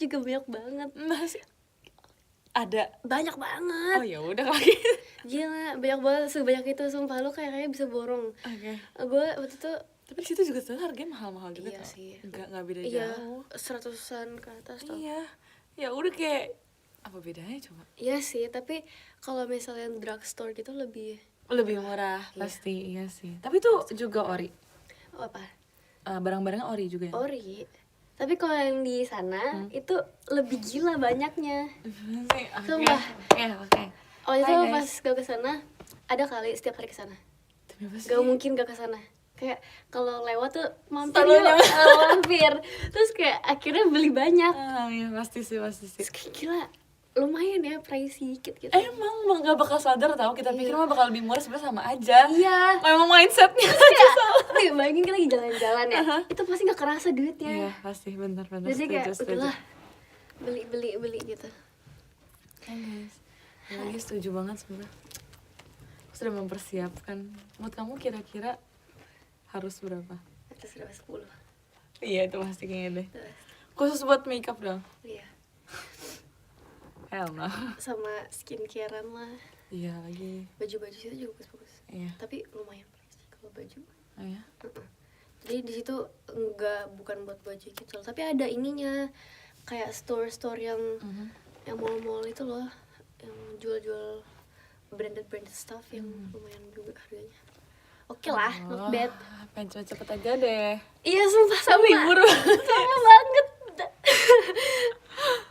juga banyak banget. Masih ada. Banyak banget. Oh ya udah lagi. Gila, banyak banget, sebanyak itu sumpah. Lu kayaknya bisa borong. Oke. Gue waktu itu Tapi di situ juga sebenarnya harganya mahal-mahal juga. iya tau. sih. Nggak beda Iya, jauh. 100-an ke atas tau. Iya. Ya udah kayak apa bedanya coba? Iya sih, tapi kalau misalnya drugstore gitu lebih Lebih murah Iya. pasti, iya sih. Tapi tuh juga ori. apa? Barang-barangnya ori juga ya. Ori. Tapi kalau yang di sana itu lebih gila banyaknya. Oke. Sumpah. Oke. Oh itu Hai, guys. pas gue kesana, ada kali setiap hari kesana. Tapi apa sih? Gak mungkin gak kesana. Kayak kalau lewat tuh mampir Selalu yuk, nyampe. mampir. Terus kayak akhirnya beli banyak. Iya pasti sih. Terus kayak gila, lumayan ya pricey dikit gitu. Emang gak bakal sadar tau, kita pikir Iya. mah bakal lebih murah, sebenarnya sama aja. Iya. Memang mindsetnya aja Kayak, salah. nih bayangin kita lagi jalan-jalan ya, itu pasti gak kerasa duitnya. Iya pasti, bener Jadi kayak setuju. udahlah beli gitu. Guys, lagi setuju banget sebenarnya. Aku sudah mempersiapkan. Menurut kamu kira-kira harus berapa? Atas berapa 10. Iya itu pasti kayaknya deh. Terus, Khusus buat makeup dong. iya. Hell no. Sama skincarean lah. Iya lagi. Baju-baju situ juga bagus-bagus. Iya. Tapi lumayan pricey kalau baju. Oh ya. Jadi di situ bukan buat baju gitu loh, tapi ada ininya kayak store yang mall-mall itu loh, yang jual-jual branded stuff yang lumayan juga harganya. Oke lah, not bad. Pengen cepet-cepet aja deh. Iya sumpah sama Libur. sama banget.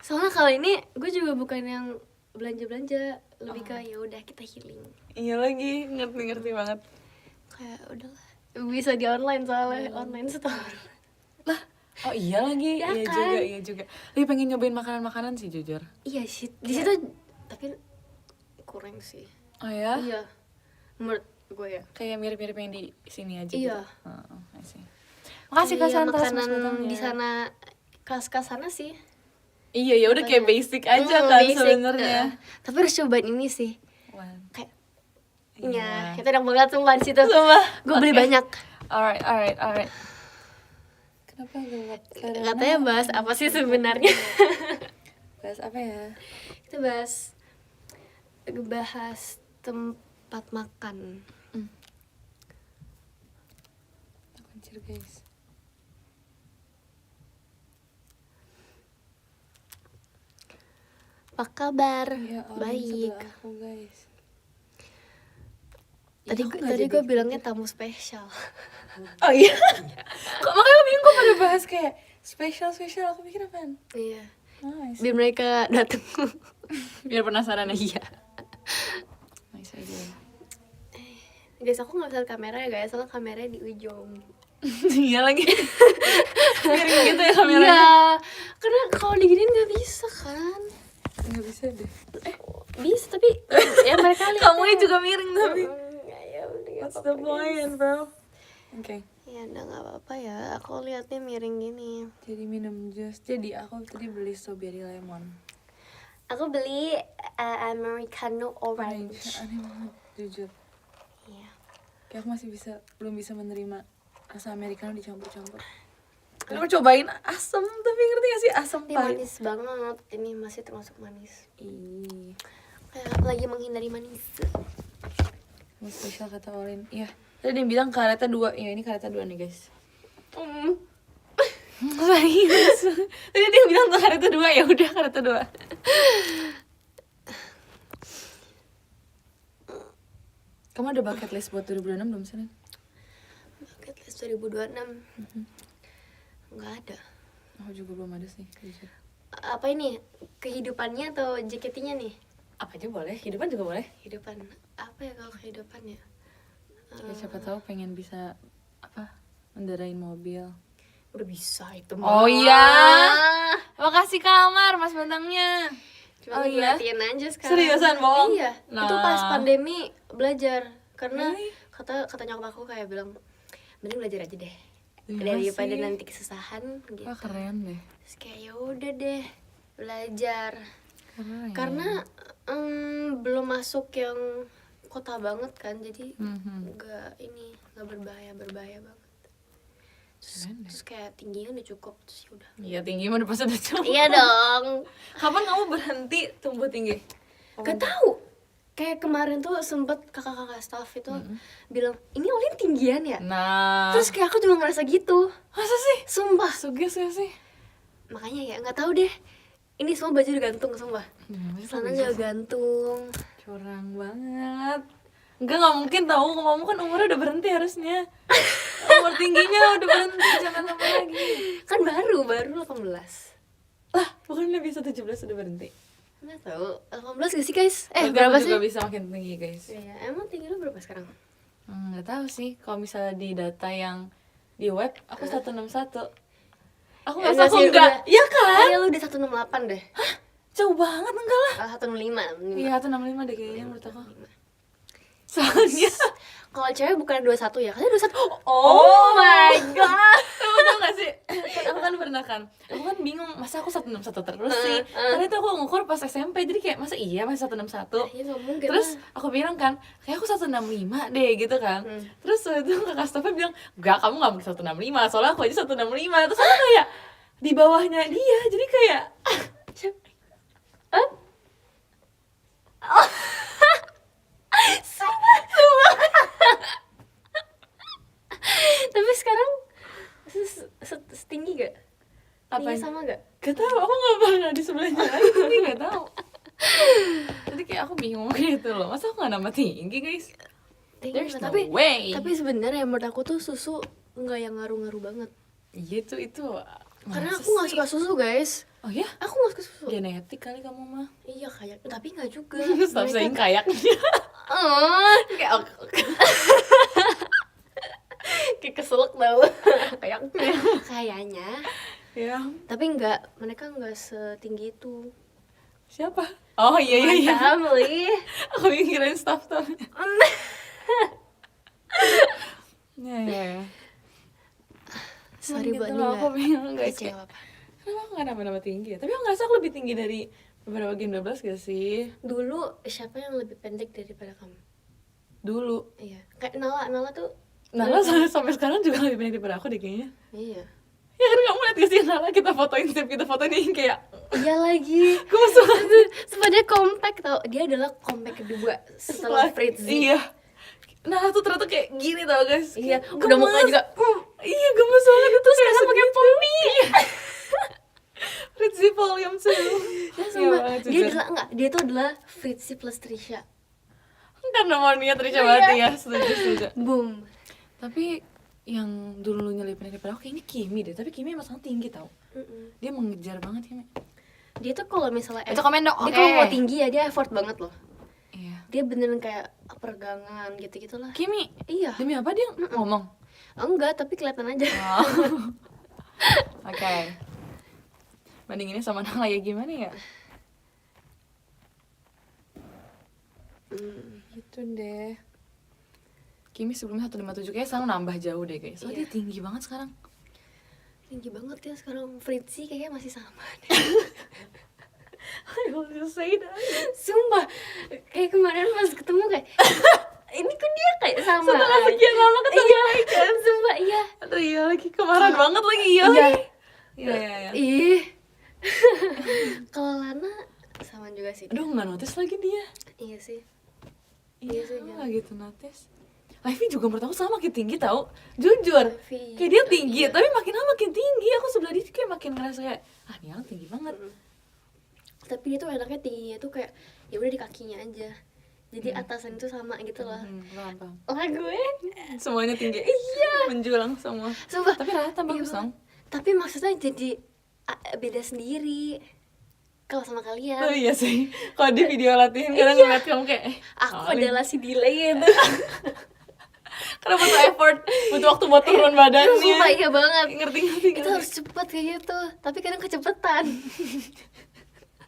Soalnya kalau ini gue juga bukan yang belanja lebih ke ya udah kita healing. Iya lagi, ngerti banget. Kayak udahlah bisa di online soalnya online store. Lah, oh iya lagi, Ya iya kan? juga. Lagi pengen nyobain makanan-makanan sih jujur. Iya sih di situ tapi kurang sih. Oh ya? Iya menurut gue ya. Kayak mirip-mirip yang di sini aja Iya. gitu. I see. Makasih Kak Iya, Santos makanan mas di sana ke sana sih. Iya ya udah kayak basic aja kan Basic, sebenarnya. tapi harus cobain ini sih. Wah. Kayak Iya. kita enak banget sumpah di situ. Sumpah. Gue beli Oke. banyak. Alright. Kenapa gelap? Katanya bahas apa sih sebenarnya? Bahas apa ya? Kita bahas tempat makan. Anjir guys. Apa kabar? Ya, orang Baik. sebelah aku guys. Tadi aku nggak tadi jadi gue bilangnya tamu spesial. Oh iya. Kok makanya aku bingung kok pada bahas kayak spesial aku pikir apaan? Iya. Nice. Biar mereka datang. Biar penasaran aja. Iya. Nice idea. Guys, aku nggak bisa kamera ya guys, soalnya kameranya di ujung. Iya lagi. Miring gitu ya kameranya. Iya, karena kalau diginiin nggak bisa kan? Nggak bisa deh. Bisa tapi ya mereka lihat. Kamu juga miring tapi. Ya udah. What's the point, bro? Oke. Ya udah nggak apa-apa ya. Aku liatnya miring gini. Jadi minum jus. Jadi aku tadi beli strawberry lemon. Aku beli Americano orange. Aneh banget, jujur. Iya. Kayak aku masih belum bisa menerima rasa americano dicampur-campur. Aku cobain asam, tapi ngerti gak sih asam Ini pahit? manis banget. Ini masih termasuk manis. Ih, Kayak lagi menghindari manis. mau spesial kata Olin. Iya. Tadi dia bilang kareta 2. Ya ini kareta 2 nih guys. Serius. Tadi dia bilang tuh kareta 2, ya udah kareta 2. Kamu ada bucket list buat 2026 belum sih, Nen? Bucket list 2026. Nggak ada. Aku juga belum ada sih, jujur. Apa ini? Kehidupannya atau JKT-nya nih? Apa aja boleh, hidupan juga boleh. Kehidupan. Apa ya kalau kehidupan ya? Ya, siapa tahu pengen bisa mendarain mobil. Udah bisa itu Oh iya. Makasih kamar Mas Bantangnya. Cuma Oh iya? latihan aja sekarang. Seriusan, bohong? Iya. Nah. Itu pas pandemi belajar karena Really? kata nyokap aku kayak bilang mending belajar aja deh. Iya Daripada sih. nanti kesusahan gitu. Wah keren deh. Terus kayak ya udah deh belajar. Keren. Karena belum masuk yang kota banget kan, jadi Mhm. nggak berbahaya banget. Terus kayak tingginya udah cukup, terus ya udah. Iya, tinggi mah udah pasti udah cukup. Iya dong. Kapan kamu berhenti tumbuh tinggi? Gak tahu. Kayak kemarin tuh sempet kakak-kakak staff itu bilang, ini Olin tinggian ya? Nah, Terus kayak aku juga ngerasa gitu. masa sih? Sumpah. Suges ya sih? Makanya ya nggak tahu deh. Ini semua baju udah gantung sumpah. Sana juga gantung. Curang banget. Nggak mungkin tahu, kamu kan umurnya udah berhenti harusnya. Umur tingginya udah berhenti, jangan lama lagi. Kan baru 18. Lah, bukannya bisa 17 udah berhenti? Nggak tahu. 18 gak sih guys? Berarti Berapa aku sih? juga bisa makin tinggi guys. Iya, emang tinggi lu berapa sekarang? Nggak tahu sih, kalau misalnya di data yang di web, aku 161. Aku nggak Enggak aku sih, enggak, udah. iya kan? Kayaknya lu udah 168 deh. Jauh banget enggak lah. 165. Iya, 165 deh kayaknya menurut aku. Soalnya Kalau cewek bukan 21 ya? Katanya 21. Oh my god. Kamu tau gak sih? Aku kan pernah kan. Aku kan bingung, masa aku 161 terus sih? Karena itu aku ngukur pas SMP, jadi kayak masa iya masih 161. Iya, nggak mungkin. Terus aku bilang kan, kayak aku 165 deh gitu kan. Terus waktu itu kakak stafnya bilang, enggak, kamu gak mungkin 165, soalnya aku aja 165. Terus aku kayak di bawahnya dia, jadi kayak Tapi sekarang setinggi gak? apa? Tinggi sama gak? Gak tau, aku gak pernah di sebelahnya lagi, jadi gak tau. Jadi kayak aku bingung gitu loh, masa aku gak nambah tinggi guys? Tinggi, There's no tapi way. tapi sebenarnya menurut aku tuh susu nggak yang ngaruh-ngaruh banget. Iya tuh itu. Karena masa aku nggak sih? suka susu guys. Oh ya? Aku nggak suka susu. Genetik kali kamu mah. Iya kayak, tapi nggak juga. Stop Mereka- saying kayak. Oh, Kayak kayak keselak tau. kayak. Kayaknya. Ya. Tapi mereka nggak setinggi itu. Siapa? Oh iya iya iya. Family. Aku mikirin staff. Ya ya ya. Sorry Gitu buat loh, aku bingung guys. kecewa. Kenapa aku gak nambah-nambah tinggi ya? Tapi aku ngerasa aku lebih tinggi dari beberapa game 12 gak sih? Dulu siapa yang lebih pendek daripada kamu? Dulu. Iya. Kayak Nala tuh. Nala sampai sekarang juga lebih pendek daripada aku deh kayaknya. Iya. Ya kan kamu liat gak sih Nala kita fotoin setiap kita fotoin yang kayak Iya lagi. gue suka Supaya dia compact tau. Dia adalah compact kedua setelah Fritzy. Iya. Nah tuh ternyata kayak gini tau guys. Iya. Kayak Udah muka gemes. juga. Iya gemes banget itu. Sekarang pakai pompi. Fritzy volume 2. Ya, sama. Dia adalah enggak. Dia tuh adalah Fritzy plus Trisha. Karena mau niat Trisha banget ya. Setuju. Boom. Tapi yang dulu nyelipin daripada aku kayaknya Kimi deh. Tapi Kimi emang sangat tinggi tau. Dia mengejar banget Kimi. Dia tuh kalau misalnya Itu komen dong, dia oke. kalau mau tinggi ya dia effort banget loh. Iya. Dia beneran kayak peregangan gitu-gitulah. Kimi. Iya. Demi apa dia ngomong? Enggak, tapi kelihatan aja. Oh. Oke. Bandinginnya sama Nala ya gimana ya? Gitu deh. Kimi sebelumnya 157 kayak sekarang nambah jauh deh guys. Soalnya dia tinggi banget sekarang. Tinggi banget ya sekarang. Fritzy kayaknya masih sama deh. I will just say that. Sumpah, kayak kemarin pas ketemu kayak ini kok dia kayak sama. Setelah sekian lama ketemu Iya, lagi kan. sumpah iya. Aduh iya lagi kemarahan banget lagi iya. Iya. Iya. Ih. Kalau Lana sama juga sih. Aduh nggak notice lagi dia. Iya sih. Iya sih, nggak gitu notice. Livy juga menurut aku sama makin tinggi tau. Jujur. Livy. Kayak dia tinggi, Iya. tapi makin lama makin tinggi. Aku sebelah dia kayak makin ngerasa kayak ini orang tinggi banget. Tapi dia tuh enaknya tingginya tuh kayak ya udah di kakinya aja. Jadi atasan itu sama gitu loh. Paham. Lah gue. Semuanya tinggi. Iya. Menjulang semua. Sumpah. Tapi rata bagus Iya, dong. Tapi maksudnya jadi beda sendiri. Kalau sama kalian. Oh iya sih. Kalau di video latihan kadang ngeliat kamu kayak Aku adalah si delay gitu. karena butuh effort, butuh waktu buat turun badannya. Sumpah iya banget. Ngerti. Itu harus cepet kayak gitu. Tapi kadang kecepetan.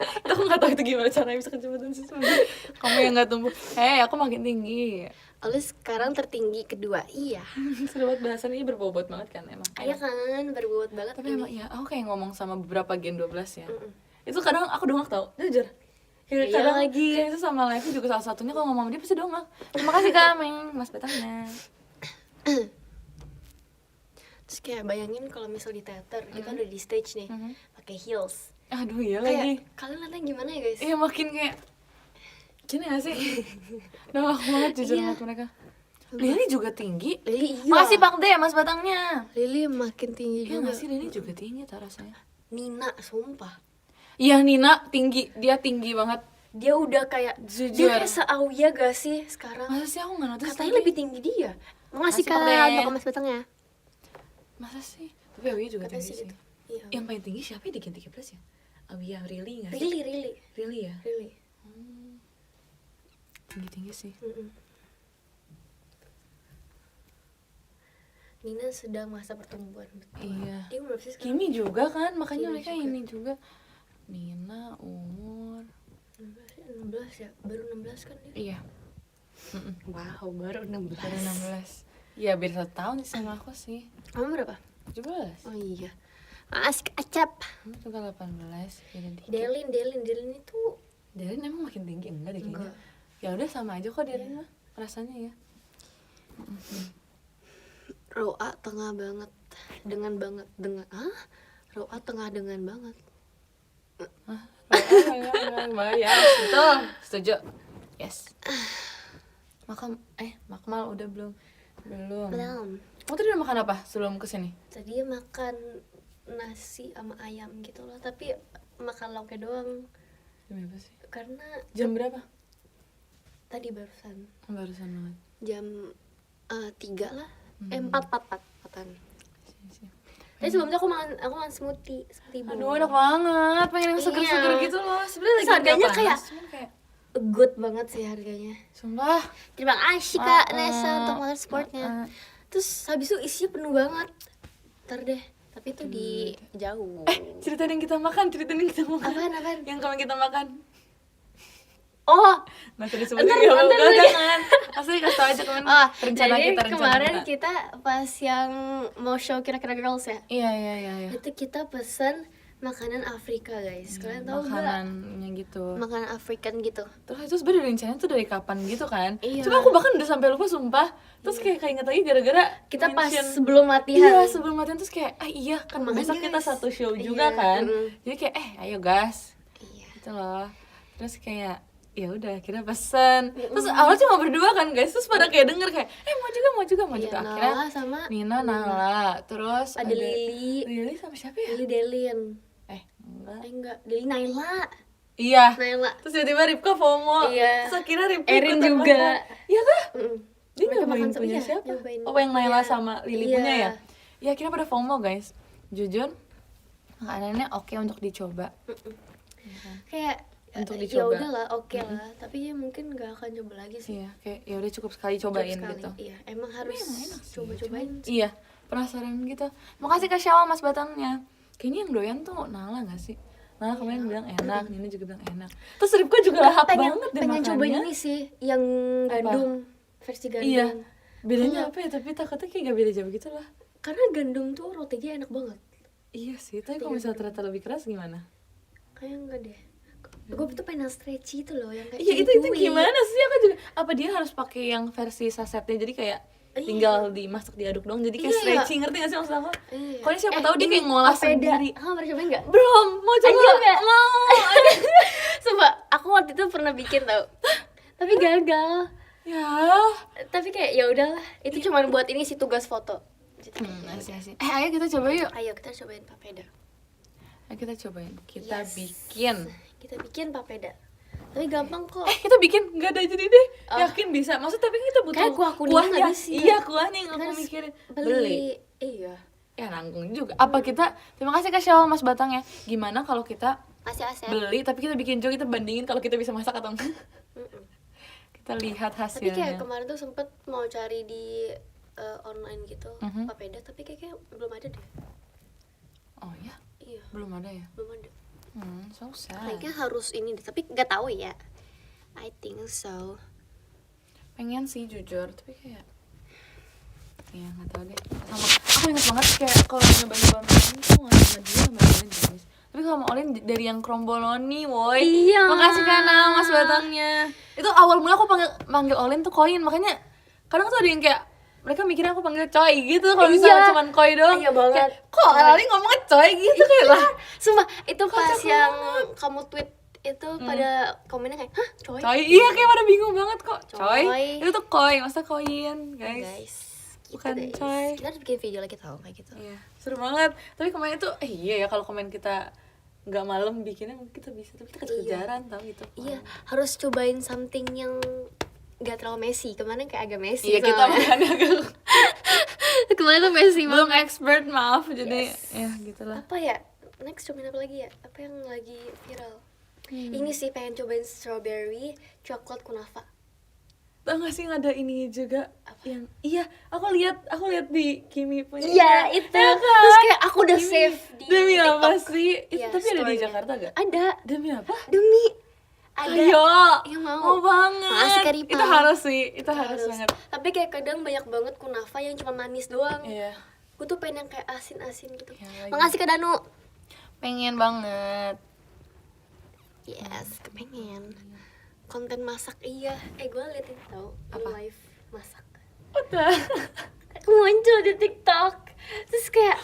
Aku nggak tahu itu gimana caranya bisa kecepatan sih sebenarnya. Kamu yang nggak tumbuh. Aku makin tinggi. Lalu sekarang tertinggi kedua. Iya. Seru banget bahasan ini berbobot banget kan emang. Iya kan, berbobot banget. Tapi ini. emang ya, aku kayak ngomong sama beberapa Gen 12 ya. Itu kadang aku dongak tau, jujur. Kayak Iya kadang lagi. kayak itu sama Levi juga salah satunya kalau ngomong sama dia pasti dongak. Terima kasih Kak Meng, Mas Betanya. Terus kayak bayangin kalau misal di teater kita udah di stage nih pakai heels. Aduh ya Kayak lagi. kalian lihatnya gimana ya guys? Iya makin kayak gini gak sih? Udah aku banget jujur Iya. liat mereka. Lili juga tinggi. Lili iya. Makasih Pak De Mas Batangnya. Lili makin tinggi Iya juga. gak sih Lili juga tinggi tak rasanya. Nina sumpah. Iya Nina tinggi, dia tinggi banget. Dia udah kayak Jujur. dia kayak se-Auya gak sih sekarang? Masa sih aku gak notice Katanya tapi- lebih tinggi dia. Makasih Makasih, Pak De. Kak untuk Mas Batangnya. Masa sih? Tapi Awia juga Katanya tinggi sih sih. gitu. Iya. Yang paling tinggi siapa ya di Gen 13 ya? Awia, Rili gak sih? Really. Rili ya? Tinggi-tinggi sih. Nina sedang masa pertumbuhan. Betul. Iya. Dia umur berapa sih sekarang? Kimi juga kan, makanya Kimi mereka juga. ini juga. Nina umur 16 ya? Baru 16 kan dia? iya, Wow, baru 16. baru 16. Iya, beda 1 tahun sih sama aku sih. Kamu berapa? 17. Oh iya. Mas Acap. Kamu juga 18. Beda dikit. Delin itu Darin emang makin tinggi enggak deh kayaknya. enggak. Ya udah sama aja kok Darin mah rasanya ya. Roa tengah banget dengan Roa tengah dengan banget. Ya, betul. Setuju. Yes. Makmal udah belum? Belum. Kamu tadi udah makan apa sebelum kesini? Tadi makan nasi sama ayam gitu loh, tapi makan lauknya doang Jam berapa sih? karena Jam berapa? tadi barusan Barusan banget. jam 3 lah. 4-4-4-an. Sih. Tapi sebelumnya aku makan smoothie bunga. Aduh enak banget, pengen yang seger-seger Iya. gitu loh. Sebenarnya Terus lagi harganya nggak kayak- panas, cuman kayak Good banget sih harganya. sumpah. Terima kasih Kak Nesa untuk motorsportnya. Terus habis itu isinya penuh banget. Ntar deh, tapi itu di jauh. Ceritain yang kita makan. Apaan? Yang kemarin kita makan. Oh, Nah tadi sebenarnya nggak mau ntar. jangan. Asli kasih tau aja kemarin rencana jadi kita. kemarin kita pas yang mau show kira-kira girls ya, Iya. itu kita pesen makanan Afrika guys. Kalian tahu nggak? Makanannya gitu. Makanan African gitu. Terus itu sebenarnya rencana tuh dari kapan gitu kan? Iya. Cuma aku bahkan udah sampai lupa sumpah. Terus kayak inget lagi gara-gara Kita pas mention. sebelum latihan. Iya sebelum latihan terus kayak iya kan Makanya, besok kita guys. satu show juga Iya, kan. Jadi kayak ayo gas Iya. gitu loh. Terus kayak ya udah akhirnya pesen. Terus awalnya cuma berdua kan guys. Terus pada kayak denger kayak mau juga. Iya, Akhirnya Nala sama Nina, Nala, terus ada Lili. Lili sama siapa ya? Lili Delin. Enggak. Enggak, Lili Naila. Iya. Naila. Terus tiba-tiba Ripka FOMO. Iya. Terus akhirnya Ripka Erin ikutan juga. makan. Iya kah? Dia Mereka nyobain makan punya iya, siapa? nyobain Oh yang Naila punya. sama Lili Iya. punya ya? Ya akhirnya pada FOMO guys. Jujur makanannya oke untuk dicoba. Kayak Untuk ya dicoba. udahlah, oke lah. Tapi ya mungkin nggak akan coba lagi sih. Iya, kayak ya udah cukup sekali Cukup cobain sekali. gitu. Iya, emang harus Emang enak sih, coba-cobain. Iya, penasaran gitu. Makasih Kak Syawa Mas Batangnya. Kayaknya yang doyan tuh Nala gak sih? Nala kemarin bilang enak, Nina juga bilang enak. Terus Ripka juga lahap pengen banget deh pengen makannya. cobain ini sih yang gandum, versi gandum. Iya. Bedanya apa ya? Tapi takutnya kayak gak beda jauh gitu lah. Karena gandum tuh rotinya enak banget. Iya sih, tapi kalau misalnya ternyata lebih keras gimana? Kayaknya enggak deh. Gue tuh pengen yang stretchy itu loh, yang kayak Iya itu chewy. gimana sih? Aku juga apa dia harus pakai yang versi sasetnya jadi kayak tinggal dimasak diaduk dong jadi kayak Iya. stretchy, ngerti gak sih maksud aku? Iya. Pokoknya siapa tahu dia kayak ngolah papeda. sendiri. Kamu pernah cobain nggak? Belum, mau coba Ayo nggak? mau. Sumpah, aku waktu itu pernah bikin tau, tapi gagal. Ya. Tapi kayak ya udahlah, itu cuma buat ini sih tugas foto. Gitu. Asik. Ayo kita coba yuk. Ayo kita cobain papeda. Ayo kita cobain. Kita Yes. bikin. Kita bikin papeda. Tapi gampang kok. Kita bikin nggak ada jadi deh. Oh. Yakin bisa. Maksud tapi kan kita butuh Kayak kuah kuningnya nggak bisa. Iya, kuahnya yang aku Kita harus mikirin. Beli. Iya. Ya nanggung juga. Apa kita terima kasih Kak Syawal Mas Batang ya. Gimana kalau kita Masih asep. beli tapi kita bikin juga, kita bandingin kalau kita bisa masak atau enggak. Kita lihat Tapi hasilnya. kayak kemarin tuh sempet mau cari di online gitu papeda, tapi kayak belum ada deh. Oh ya, Iya, belum ada ya. belum ada. So sad. Kayaknya harus ini deh, tapi nggak tahu ya. I think so. Pengen sih jujur, tapi kayak ya nggak tahu deh. Sama aku inget banget kayak kalau nyoba-nyoba makan tuh nggak sama dia sama Olin guys. Tapi kalau sama Olin dari yang kromboloni, woi. Iya. Makasih Kana Mas Batangnya. Itu awal mula aku panggil Olin tuh koin, makanya kadang tuh ada yang kayak mereka mikirnya aku panggil coy gitu kalau misalnya cuman koi doang. Iya banget. Kayak, kok Alali ngomongnya coy gitu kayak lah. Sumpah, itu pas Kocak yang kamu tweet itu pada komennya kayak, hah, coy? Coy, iya kayak pada bingung banget kok. Coy. Coy, itu tuh koi, masa koin, guys. Guys, gitu Bukan guys. coy. Kita harus bikin video lagi tau kayak gitu. Iya, seru banget. Tapi kemarin itu, iya ya kalau komen kita nggak malam bikinnya mungkin kita bisa, tapi kita kejaran tau gitu. Iya, harus cobain something yang gak terlalu messy. Kemarin kayak agak messy. Iya kita soalnya. makanya agak Kemarin tuh messy belum banget. expert, maaf. Jadi ya gitulah. Apa ya? Next cobain apa lagi ya? Apa yang lagi viral? Ini sih pengen cobain strawberry chocolate kunafa. Tau gak sih ada ini juga yang iya aku lihat di Kimi punya. Iya, itu. Ya kan? Terus kayak aku udah Kimi. save di Demi apa TikTok. sih? Itu Iya, tapi ada di story-nya. Jakarta gak? Ada. Demi apa? Demi ada. Ayo, Yang mau. mau banget. Makasih, Kak Ripa. Itu harus sih, itu harus banget. Tapi kayak kadang banyak banget kunafa yang cuma manis doang. Iya. Gue tuh pengen yang kayak asin-asin gitu. Iya lagi. Makasih Kak Danu. Pengen banget. Yes, kepengen. Konten masak iya. Gue liatin tau Apa? live masak. Udah. Aku muncul di TikTok. Terus kayak,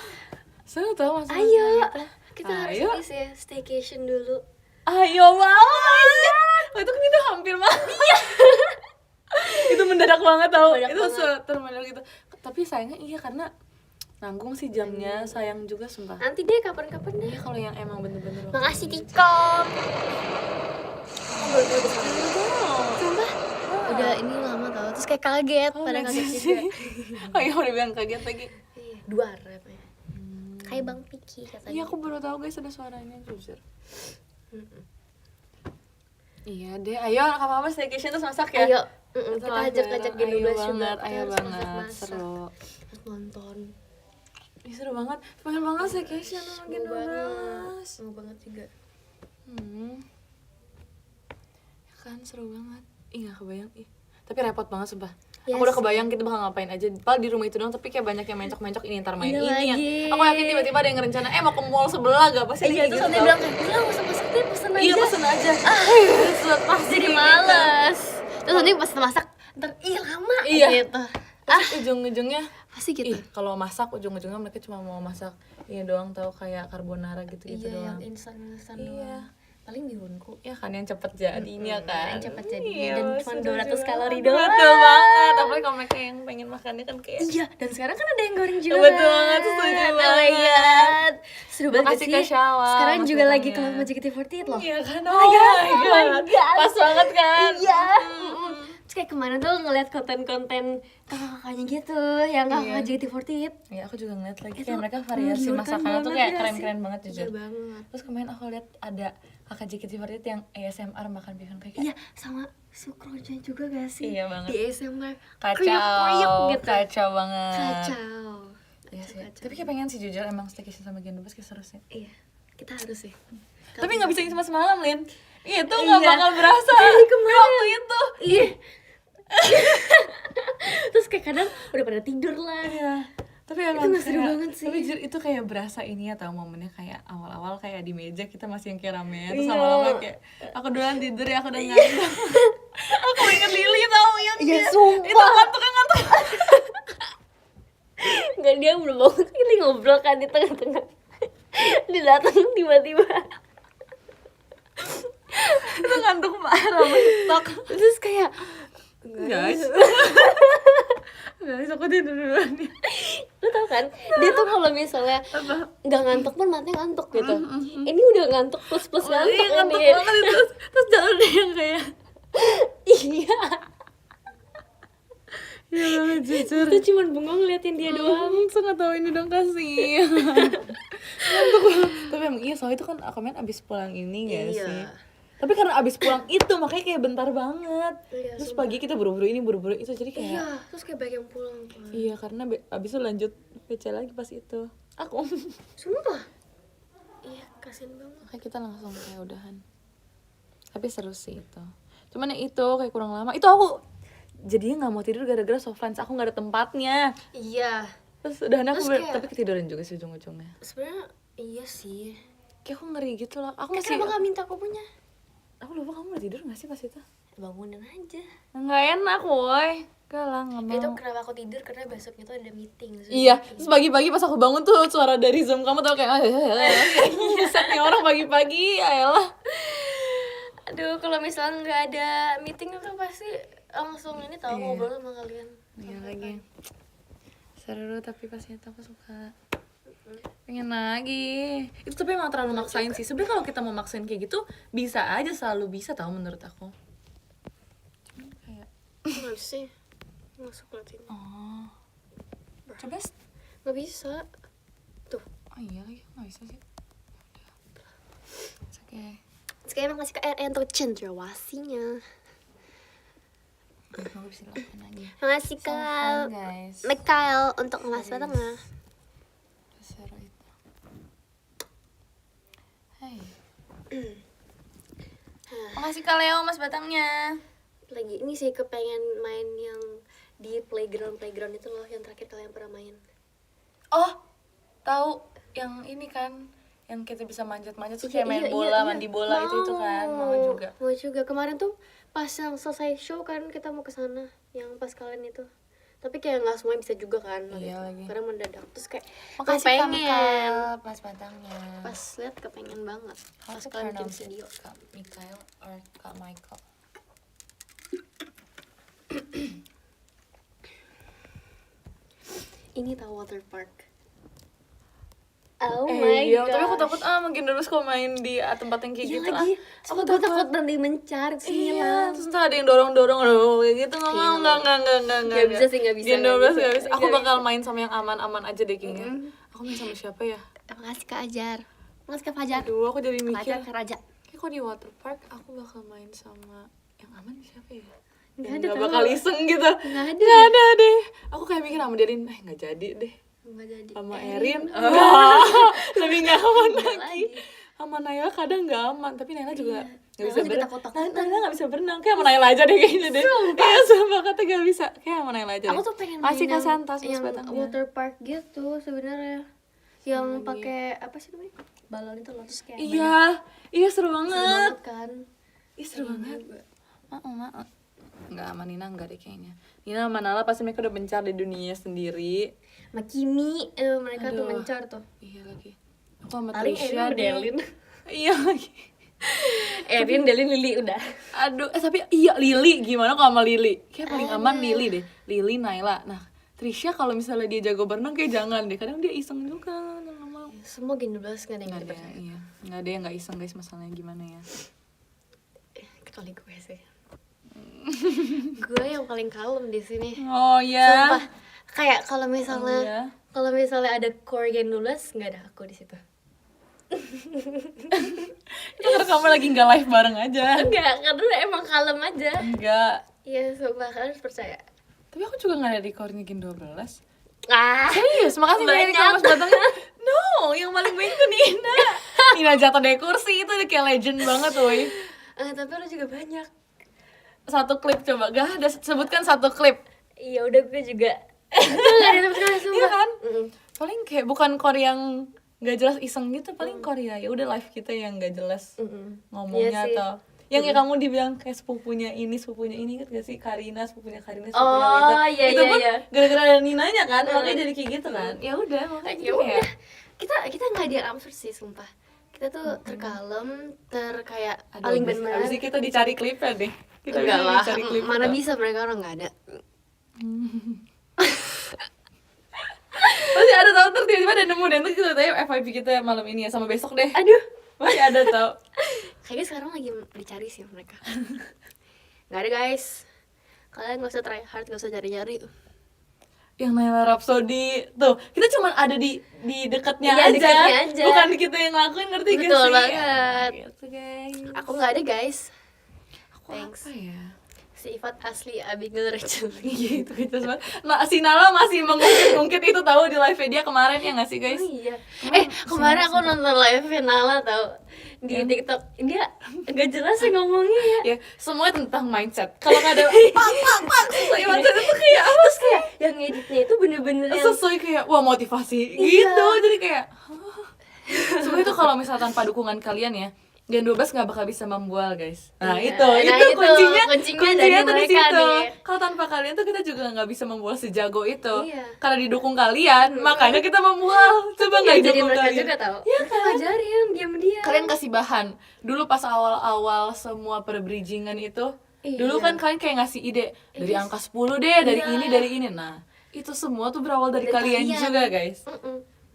Seru tau mas. ayo kita harus Ayo. ini sih staycation dulu. Ayo banget. Oh, itu kan itu hampir banget. Itu mendadak banget tau. Mendadak Itu banget. termendadak gitu. Tapi sayangnya iya karena nanggung sih jamnya, sayang juga sumpah. Nanti deh kapan-kapan deh. Iya kalau yang emang bener-bener. Makasih TikTok. Sumpah. Udah ini lama tau. Terus kayak kaget, pada kaget juga. Oh iya udah bilang kaget lagi. Iya, duar katanya. Kayak Bang Piki katanya. Iya aku baru tahu guys ada suaranya jujur. Iya deh, ayo apa-apa staycation terus masak ya. Ayo, Betul, kita ajak-ajak di 12 ayo juga. banget, Kita ayo harus banget, masak-masak. seru. Terus nonton. Ih, seru banget, pengen banget staycation sama Mau Gen banget. 12. Mau banget juga. Ya kan seru banget. Ih gak kebayang, ih. Tapi repot banget sumpah. Yes. Aku udah kebayang kita bakal ngapain aja. Padahal di rumah itu doang, tapi kayak banyak yang mencok-mencok ini ntar main Iya ini yang. lagi. Aku yakin tiba-tiba ada yang rencana, mau ke mall sebelah gak pasti Iya, terus nanti bilang kayak, "Udah gak usah masak deh, pesen aja." iya pesen aja. Pasti Jadi kayak males. Terus nanti pas masak, ntar lama Iya. gitu. Terus ujung-ujungnya Pasti gitu. ih kalau masak ujung-ujungnya mereka cuma mau masak ini doang tahu kayak carbonara gitu-gitu Iya, doang. yang instan-instan Iya. doang. Paling bihunku. Ya kan yang cepet jadinya kan. Yang cepet jadinya Iya, dan cuma setuju 200 kalori banget. doang. Betul banget. Apalagi kalau mereka yang pengen makannya kan kayak Iya, dan sekarang kan ada yang goreng juga. Betul banget, setuju Oh my banget. god. Seru banget Makasih sih. Kak Syawa, Sekarang Mas juga lagi datangnya. kelas JKT48 loh. Iya kan. Oh my god. Pas banget kan. Iya. Terus kayak kemarin tuh ngeliat konten-konten kakak-kakaknya gitu, yang kakak JKT48. Ya aku juga ngeliat lagi Itu kayak mereka variasi menggiurkan masakannya tuh banget kayak ya keren-keren sih? banget jujur. Iya banget. Terus kemarin aku lihat ada kakak JKT48 yang ASMR makan bihun kayak Iya, sama Sukroja juga gak sih? Iya banget. Di ASMR. kacau, gitu. kacau banget. Kacau. Iya sih. Tapi kayak pengen sih jujur emang staycation sama Gen 12 kayak seru sih. Iya, kita harus sih. Tapi nggak bisa cuma semalam, Lin. Itu Iya. nggak bakal berasa Dari kemarin. waktu itu. Iya. Terus kayak kadang udah pada tidur lah. Iya. Tapi Itu emang nggak seru kayak- banget sih. Tapi jujur itu kayak berasa ini ya tau momennya kayak awal-awal kayak di meja kita masih yang kayak ramean terus Iya. lama-lama kayak aku duluan tidur ya aku udah ngantuk. Aku inget Lili tau yang Iya, dia- sumpah. itu ngantuk. Nggak, dia belum bangun, ini ngobrol kan di tengah-tengah. Dia datang tiba-tiba. Itu ngantuk parah mentok. Terus kayak, Guys. Guys, aku tidur duluan ya. lu tau kan, dia tuh kalau misalnya Apa? nggak ngantuk pun matanya ngantuk gitu. Ini udah ngantuk plus ngantuk Iya, ngantuk ini. banget itu. Terus jalan deh yang kayak Iya. iya banget jujur. Itu cuman bengong ngeliatin dia doang. Saya nggak tahu ini dong kasih. Ngantuk banget. Tapi emang iya soalnya itu kan aku main abis pulang ini gak Iya. sih? Tapi karena abis pulang itu makanya kayak bentar banget. Iya, Terus sumpah. pagi kita buru-buru ini buru-buru itu jadi kayak Iya, terus kayak banyak yang pulang. iya karena abis itu lanjut PC lagi pas itu. Aku Sumpah. Iya, kasian banget. makanya kita langsung kayak udahan. Tapi seru sih itu. Cuman yang itu kayak kurang lama. Itu aku jadinya nggak mau tidur gara-gara soft lunch aku nggak ada tempatnya. Iya. Terus udahan aku Terus kayak- tapi ketiduran juga sih ujung-ujungnya. Sebenarnya iya sih. Kayak aku ngeri gitu loh. Aku Masih masih kenapa gak minta aku punya? aku lupa kamu udah tidur nggak sih pas itu? bangunin aja. Nggak enak woi, gak lah, nggak mau. Itu kenapa aku tidur, karena besoknya tuh ada meeting. Iya, terus pagi-pagi pas aku bangun tuh suara dari Zoom kamu tau kayak buset nih orang pagi-pagi, ayolah. Aduh, kalau misalnya nggak ada meeting aku pasti langsung ini tahu ngobrol sama kalian. Iya lagi. Seru tapi pastinya aku suka. Pengen lagi. Itu tapi emang terlalu maksain sih. Sebenarnya kalau kita mau maksain kayak gitu bisa aja, selalu bisa tahu menurut aku. Cuman kayak Nggak bisa sih masuk latih. oh. Coba Nggak bisa. Tuh. oh iya lagi nggak bisa sih. Oke. Sekarang emang kasih ke RN untuk cendrawasinya. Aku bisa lakukan lagi. Makasih ke Guys. Mikael untuk ngemas batangnya. Seru itu. Hai. Makasih Kak Leo mas batangnya. Lagi ini sih kepengen main yang di playground itu loh, yang terakhir kalian pernah main. Oh, tahu yang ini kan, yang kita bisa manjat-manjat terus kayak main bola, mandi bola itu kan, mau juga. Mau juga. Kemarin tuh pas yang selesai show kan kita mau ke sana, yang pas kalian itu. Tapi kayak nggak semuanya bisa juga kan. Iya lagi. Karena mendadak. Terus kayak Makasih kepengen. Mas batangnya. Pas lihat kepengen banget. How Pas to kalian bikin pronounce it? video. Kak Mikael or Kak Michael? Ini tahu water park. Oh my iya, god. tapi aku takut makin terus kalau main di tempat yang kayak Iya gitu lagi. Aku takut nanti mencar terus Iya, ngilang. terus ntar ada yang dorong-dorong aduh kayak gitu nggak mau, nggak Nggak bisa sih, nggak bisa, Di nggak 12 bisa. nggak bisa. Aku Nggak bakal main sama yang aman-aman aja deh kayaknya. Aku main sama siapa ya? Makasih Kak Ajar. Makasih Kak Fajar. Aduh, aku jadi Kak mikir. Ajar, Kak Raja. Kayak kalau di water park aku bakal main sama yang aman siapa ya? Nggak ada, Nggak tahu. bakal iseng gitu. Nggak ada. Nggak ada deh. Aku kayak mikir sama Derin, nggak jadi deh. Nggak jadi. Sama Erin, enggak. Lebih nggak aman Nggak lagi. Sama Naila kadang nggak aman, tapi Naila juga nggak Naila bisa juga berenang. takut-takutan. Naila nggak bisa berenang, kayak sama Naila aja deh kayaknya deh. Iya, sumpah kata nggak bisa, kayak sama Naila aja. Aku deh. tuh pengen Masih main Kak Santas mas yang batangnya. water park gitu sebenarnya. Yang pakai apa sih namanya? Balon itu loh, terus kayak Iya seru seru banget. banget kan. Iya seru banget. Maaf. Nggak sama Nina nggak deh kayaknya. Nina sama Nala pasti mereka udah mencar di dunia sendiri. Sama Kimi, mereka tuh mencar tuh. Iya lagi. Aku sama Paling Trisha Erin Delin. Iya lagi. Erin, Delin, Lili udah. Aduh, tapi iya Lili gimana kalau sama Lili? Kayak paling aman Lili deh. Lili, Naila. Nah, Trisha kalau misalnya dia jago berenang kayak jangan deh. Kadang dia iseng juga, nggak mau. Semua Gen 12 nggak ada yang Nggak gitu ada, percaya. iya. Nggak ada yang nggak iseng guys, masalahnya gimana ya? Kecuali gue sih. Gue yang paling kalem di sini. Oh ya. Sumpah. Kayak kalau misalnya iya. kalau misalnya ada core Gen 12 nggak ada aku di situ. Itu karena kamu lagi nggak live bareng aja. Enggak, karena emang kalem aja. Enggak. Iya, sumpah kalian harus percaya. Tapi aku juga nggak ada di core-nya Gen 12. Ah, Serius, makasih banyak Banyak. Mas Batangnya. No, yang paling banyak tuh Nina. Nina jatuh dari kursi itu udah kayak legend banget woy. tapi lu juga banyak. Satu klip coba, gak ada, sebutkan satu klip. Iya, udah gue juga. Enggak ada sama sekali, sumpah. Iya kan? Mm-mm. Paling kayak bukan core yang gak jelas iseng gitu, paling core ya udah live kita yang gak jelas Mm-mm. ngomongnya Iya sih. atau yang kayak kamu dibilang kayak sepupunya ini ingat gak sih Karina sepupunya Oh, Nina. iya, Itu iya, pun iya. gara-gara ada Ninanya kan, makanya jadi kayak gitu kan. Ya udah, makanya Ya kayak udah. Kita nggak ada yang absurd sih, sumpah. Kita tuh terkalem, kayak paling benar. Abis ini kita dicari klipnya deh. Kita Enggak lah, dicari klip. mana bisa mereka orang nggak ada. Masih ada tau, tiba-tiba ada nemu deh. Ntar kita tanya FYP kita malam ini ya, sama besok deh. Aduh, Masih ada tau. kayaknya sekarang lagi dicari sih mereka. Nggak ada guys. Kalian nggak usah try hard, nggak usah cari-cari. Yang Naila Rhapsody tuh, kita cuma ada di dekatnya Iya, aja. dekatnya aja. Bukan kita yang ngelakuin, ngerti gak sih? Betul banget. Gitu guys. Aku nggak ada guys. Aku Thanks. apa ya? Sifat asli Abigail Rachel. Iya itu gitu banget. Nah, si Nala masih mengungkit itu tahu di live dia kemarin ya nggak sih guys? Oh iya. Kemarin aku nonton live Nala tau di TikTok. Dia nggak jelas sih ngomongnya ya. Ya semuanya tentang mindset. Kalau nggak ada pak sesuai mindset itu kayak apa? Terus kayak yang editnya itu bener-bener yang Sesuai kayak wah motivasi Iya. gitu. Jadi kayak sebenarnya itu kalau misalnya tanpa dukungan kalian ya, Gen 12 nggak bakal bisa membual guys. Nah Iya. itu Nah, kuncinya dari tuh di mereka situ. nih. Kalau tanpa kalian tuh kita juga nggak bisa membual sejago itu. Iya. Karena didukung kalian, makanya kita membual. Coba nggak Ngajarin didukung mereka kalian. juga tau. Iya Mereka ngajarin diam-diam. Kalian kasih bahan. Dulu pas awal-awal semua perbridgingan itu, Iya. dulu kan kalian kayak ngasih ide dari angka 10 deh, dari Iya. ini. Nah, itu semua tuh berawal dari kalian kalian. juga guys.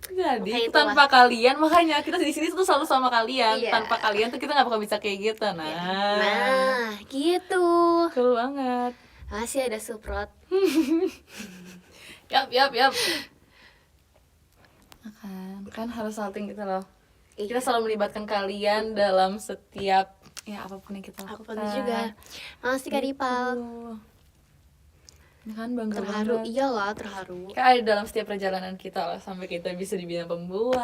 Makanya Jadi itulah. tanpa kalian, makanya kita di sini tuh selalu sama kalian. Iya. Tanpa kalian tuh kita nggak bakal bisa kayak gitu. Nah, gitu. Cool banget. Masih ada Suprot. Yap. Kan harus salting gitu loh. Iya. Kita selalu melibatkan kalian dalam setiap ya apapun yang kita Aku lakukan. pernah juga. Makasih Kak Ripal. Ya kan bangga Terharu, banget. iyalah terharu. Kan ada dalam setiap perjalanan kita lah sampai kita bisa dibilang pembual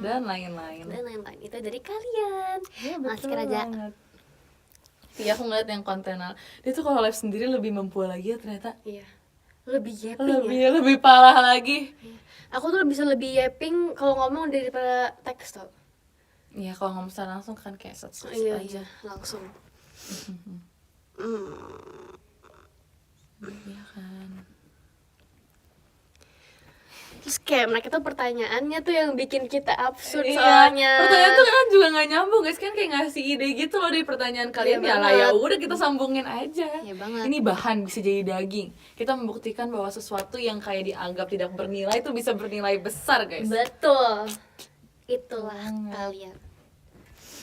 dan lain-lain. Dan lain-lain itu dari kalian. Ya, Makasih betul Kak Raja. banget. Iya aku ngeliat yang kontenal dia tuh kalau live sendiri lebih membual lagi ya ternyata. Iya. Lebih yapping Lebih parah lagi. ya. Aku tuh bisa lebih yapping kalau ngomong daripada teks tau. Iya kalau ngomong secara langsung kan kayak set Iya, aja. langsung. Iya kan. Terus kayak mereka tuh pertanyaannya tuh yang bikin kita absurd Iya, soalnya. pertanyaan tuh kan juga nggak nyambung guys, kan kayak ngasih ide gitu loh dari pertanyaan kalian. Iya Ya lah ya banget. udah kita sambungin aja. Iya banget. Ini bahan bisa jadi daging. Kita membuktikan bahwa sesuatu yang kayak dianggap tidak bernilai itu bisa bernilai besar guys. Betul. Itulah Banget. kalian.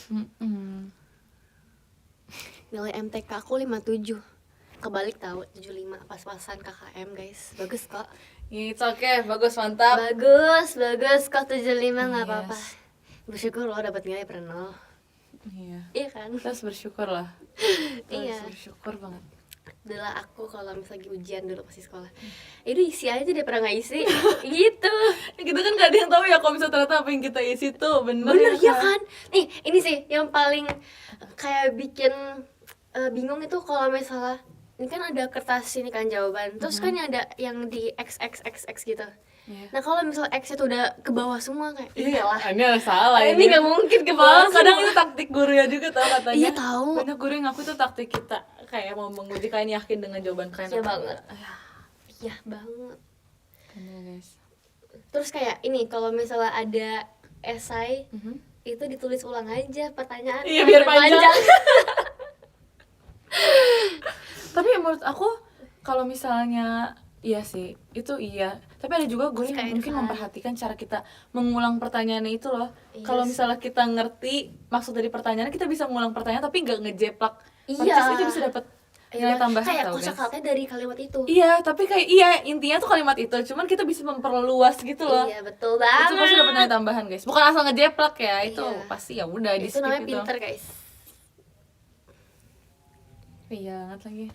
Mm-mm. Nilai MTK aku 57. Kebalik tahu 75 pas-pasan KKM guys. Bagus kok. It's okay, bagus mantap. Bagus kok 75 nggak Yes. apa-apa. Bersyukur lo dapat nilai per 0. Iya. Iya kan? Kita harus bersyukur lah. Kita Iya. harus bersyukur banget. Adalah aku kalau misalnya lagi ujian dulu pasti sekolah. Itu isi aja deh pernah nggak isi. Gitu. Kita kan gak ada yang tahu ya kalau misalnya ternyata apa yang kita isi tuh bener Ya kan? Nih, ini sih yang paling kayak bikin bingung itu kalau misalnya ini kan ada kertas ini kan jawaban. Terus kan ada yang di XXXX gitu. Iya. Nah, kalau misalnya X itu udah ke bawah semua kayak Iya iyalah. ini ada salah Ini nggak mungkin ke bawah. Kadang semua. itu taktik guru ya juga tau katanya. Iya, tahu. Banyak guru yang ngaku itu taktik kita kayak mau menguji kalian yakin dengan jawaban kalian. Iya atau banget. enggak. Iya banget. Bener guys. Terus kayak ini kalau misalnya ada esai Mhm. itu ditulis ulang aja pertanyaan. Iya, biar panjang. Tapi menurut aku kalau misalnya iya sih itu iya. Tapi ada juga guru Terus yang kayak mungkin kan. memperhatikan cara kita mengulang pertanyaannya itu loh. Iya Kalau sih. misalnya kita ngerti maksud dari pertanyaan kita bisa mengulang pertanyaan tapi nggak ngejeplak. Iya. Which is itu bisa dapat nilai tambahan kayak tau guys. kosakata dari kalimat itu. Iya, tapi kayak intinya tuh kalimat itu, cuman kita bisa memperluas gitu loh. Iya, betul banget. Itu pasti dapat nilai tambahan, guys. Bukan asal ngejeplak ya, itu Iya. pasti ya udah di Itu skip namanya itu. pinter, guys. Iya, banget lagi.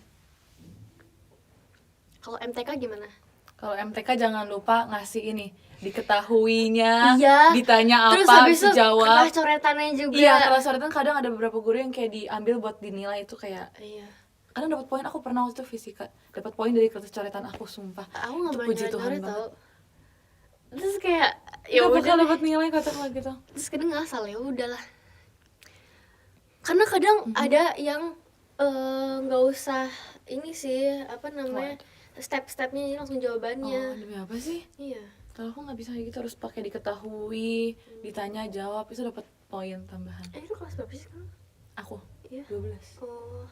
Kalau MTK gimana? Kalau MTK jangan lupa ngasih ini, diketahuinya, Iya. ditanya Terus apa, habis itu dijawab. kertas coretannya juga. Iya, kalau coretan kadang ada beberapa guru yang kayak diambil buat dinilai itu kayak Iya. kadang dapat poin. Aku pernah waktu itu fisika dapat poin dari kertas coretan aku, sumpah. Aku nggak Itu pernah puji Tuhan nyari banget. tau. Terus kayak Ya ya bakal udah. dapat nilai katakanlah gitu. Terus kadang ngasal ya udahlah. Karena kadang ada yang nggak usah ini sih apa namanya step-stepnya ini langsung jawabannya. Demi apa sih? Iya. Kalau aku nggak bisa kayak gitu, harus pakai diketahui, ditanya jawab, itu dapat poin tambahan. Itu kelas berapa sih sekarang? Aku Iya. 12 Oh,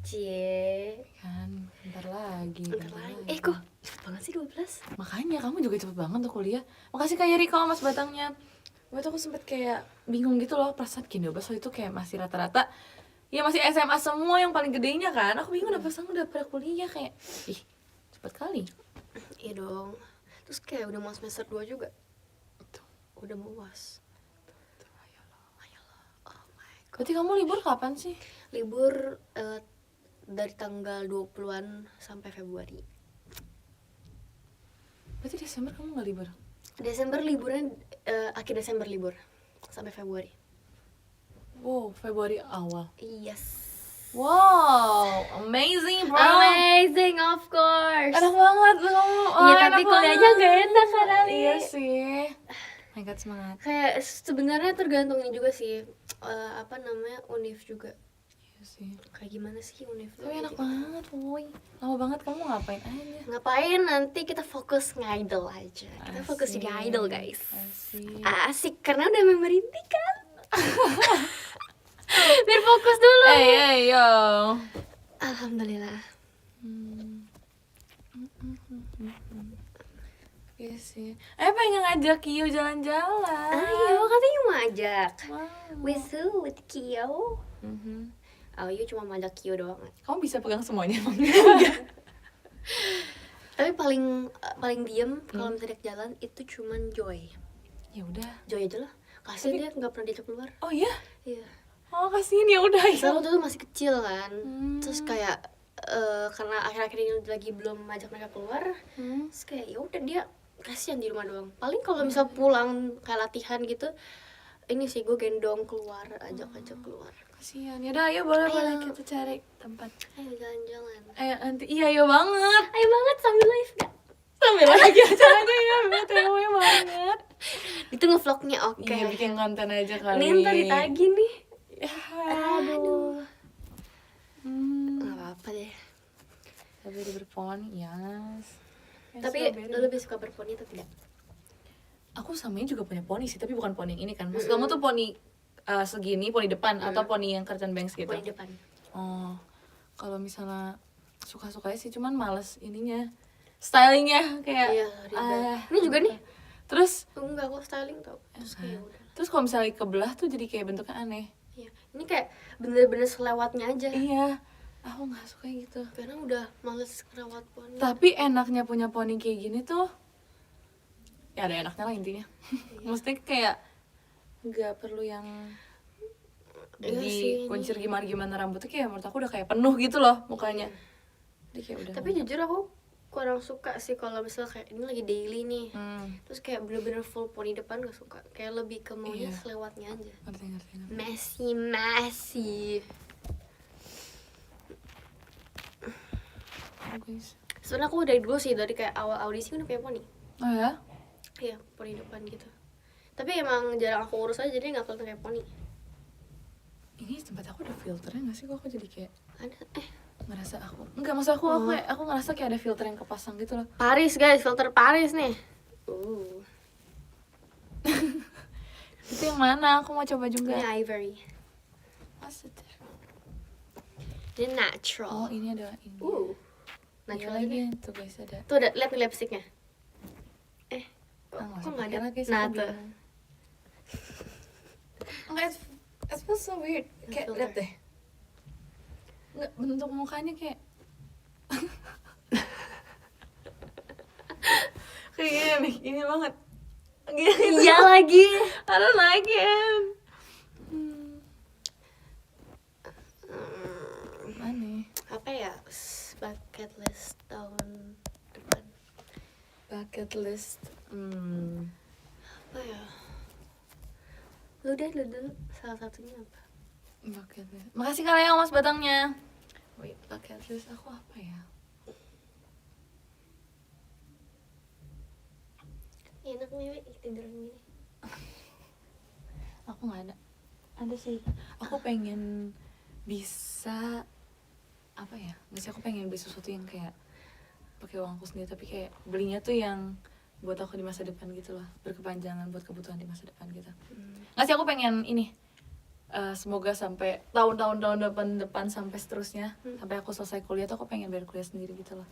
cie. kan, bentar lagi. Bentar lagi. Kok cepet banget sih 12? Makanya kamu juga cepet banget tuh kuliah. Makasih kayak Riko mas batangnya. Waktu itu aku sempet kayak bingung gitu loh, perasaan gini 12 itu kayak masih rata-rata. Ya masih SMA semua yang paling gedenya kan. Aku bingung udah perasaan udah pada kuliah kayak ih cepet kali. Iya dong. Terus kayak udah mau semester 2 juga. Udah mau UAS. Oh my god. Berarti kamu libur kapan sih? Libur dari tanggal 20-an sampai Februari. Berarti Desember kamu nggak libur? Desember liburnya akhir Desember libur sampai Februari. Wow, Februari awal. Yes. Wow, amazing bro. Amazing of course. Enak banget tuh kamu. Iya, tapi kuliahnya gak enak kan Ali. Iya sih. my god, semangat. Kayak sebenarnya tergantung ini juga sih, apa namanya, univ juga. Iya sih. Kayak gimana sih univ tuh? Tapi enak banget, woy. Lama banget kamu ngapain aja? Ngapain, nanti kita fokus ngidol aja. Kita fokus jadi idol, guys. Asik, karena udah memberhenti kan. Biar fokus dulu. Yo. Alhamdulillah. Iya sih. Pengen ngajak Kio jalan-jalan. Ayo, katanya mau ajak. Wow. With who? With Kio? Oh, you cuma mau ajak Kio doang. Kamu bisa pegang semuanya emang? Tapi paling diem kalau misalnya jalan itu cuman Joy. Ya udah. Joy aja lah. Kasian dia nggak pernah diajak keluar. Oh iya? Iya. Oh kasihan, ya udah ya. Soalnya waktu itu masih kecil kan. Terus kayak karena akhir-akhir ini lagi belum ajak mereka keluar. Terus kayak ya udah dia kasihan di rumah doang. Paling kalau misal pulang kayak latihan gitu, ini sih gue gendong keluar, ajak keluar. Kasihan. Ya udah, ayo boleh kita cari tempat. Ayo jalan-jalan. Ayo nanti. Iya, ayo banget. Ayo banget sambil live gak? Sambil lagi acaranya ya, BTW banget. Itu ngevlognya oke. Iya, bikin konten aja kali. Nih ntar ditagih nih. Ya, aduh. Gak apa-apa deh. Strawberry berponi, yes. Tapi lo lebih suka berponi atau tidak? Aku samanya juga punya poni sih, tapi bukan poni yang ini kan. Maksud kamu tuh poni segini, poni depan, atau poni yang curtain bangs gitu? Poni depan. Oh, kalau misalnya suka-sukanya sih, cuman males ininya, stylingnya kayak. Iya, ini juga nih. Terus Enggak, kok styling tau. Terus kayak udah. Terus kalau misalnya kebelah tuh jadi kayak bentuknya aneh. Iya, ini kayak bener-bener selewatnya aja. Iya, aku nggak suka gitu. Karena udah males ngerawat poni. Tapi enaknya punya poni kayak gini tuh, ya ada enaknya lah intinya. Maksudnya kayak nggak perlu yang dikuncir gimana rambutnya, kayak menurut aku udah kayak penuh gitu loh mukanya. Jadi kayak udah. Tapi jujur aku kurang suka sih kalau misalnya kayak ini lagi daily nih. Terus kayak bener-bener full poni depan gak suka. Kayak lebih ke maunya selewatnya aja. Ngerti. Messy. Guys. Sebenarnya aku dari dulu sih, dari kayak awal audisi udah punya poni. Oh ya? Iya, poni depan gitu. Tapi emang jarang aku urus aja, jadi nggak kelihatan kayak poni. Ini tempat aku ada filternya nggak sih? Kok aku jadi kayak Ada ngerasa aku nggak, maksud aku ngerasa kayak ada filter yang kepasang gitu loh. Paris guys, filter Paris nih. Itu yang mana? Aku mau coba juga. Ini ivory. Positif. Ini natural. Oh ini ada ini. Natural lagi lagi. tuh guys ada. Tuh ada, lihat nih lipsticknya. Kok nggak ada? Nah tuh. Enggak, it feels so weird. Kayak Filter. lihat deh. Nggak, bentuk mukanya kayak kayak ini banget. Iya lagi. I don't like it. Aneh. Apa ya? Bucket list tahun depan. Bucket list. Apa ya? Lu dulu salah satunya apa? Bucket list. Makasih kalian mas batangnya. Wait, bucket list aku apa ya? Enak nih, tiduran gini. Aku nggak ada. Ada sih. Aku pengen bisa apa ya? Nggak sih, aku pengen beli sesuatu yang kayak pakai uangku sendiri, tapi kayak belinya tuh yang buat aku di masa depan gitu loh, berkepanjangan buat kebutuhan di masa depan gitu. Nggak sih, aku pengen ini. Semoga sampai tahun-tahun depan sampai seterusnya, sampai aku selesai kuliah tuh aku pengen bayar kuliah sendiri gitu loh.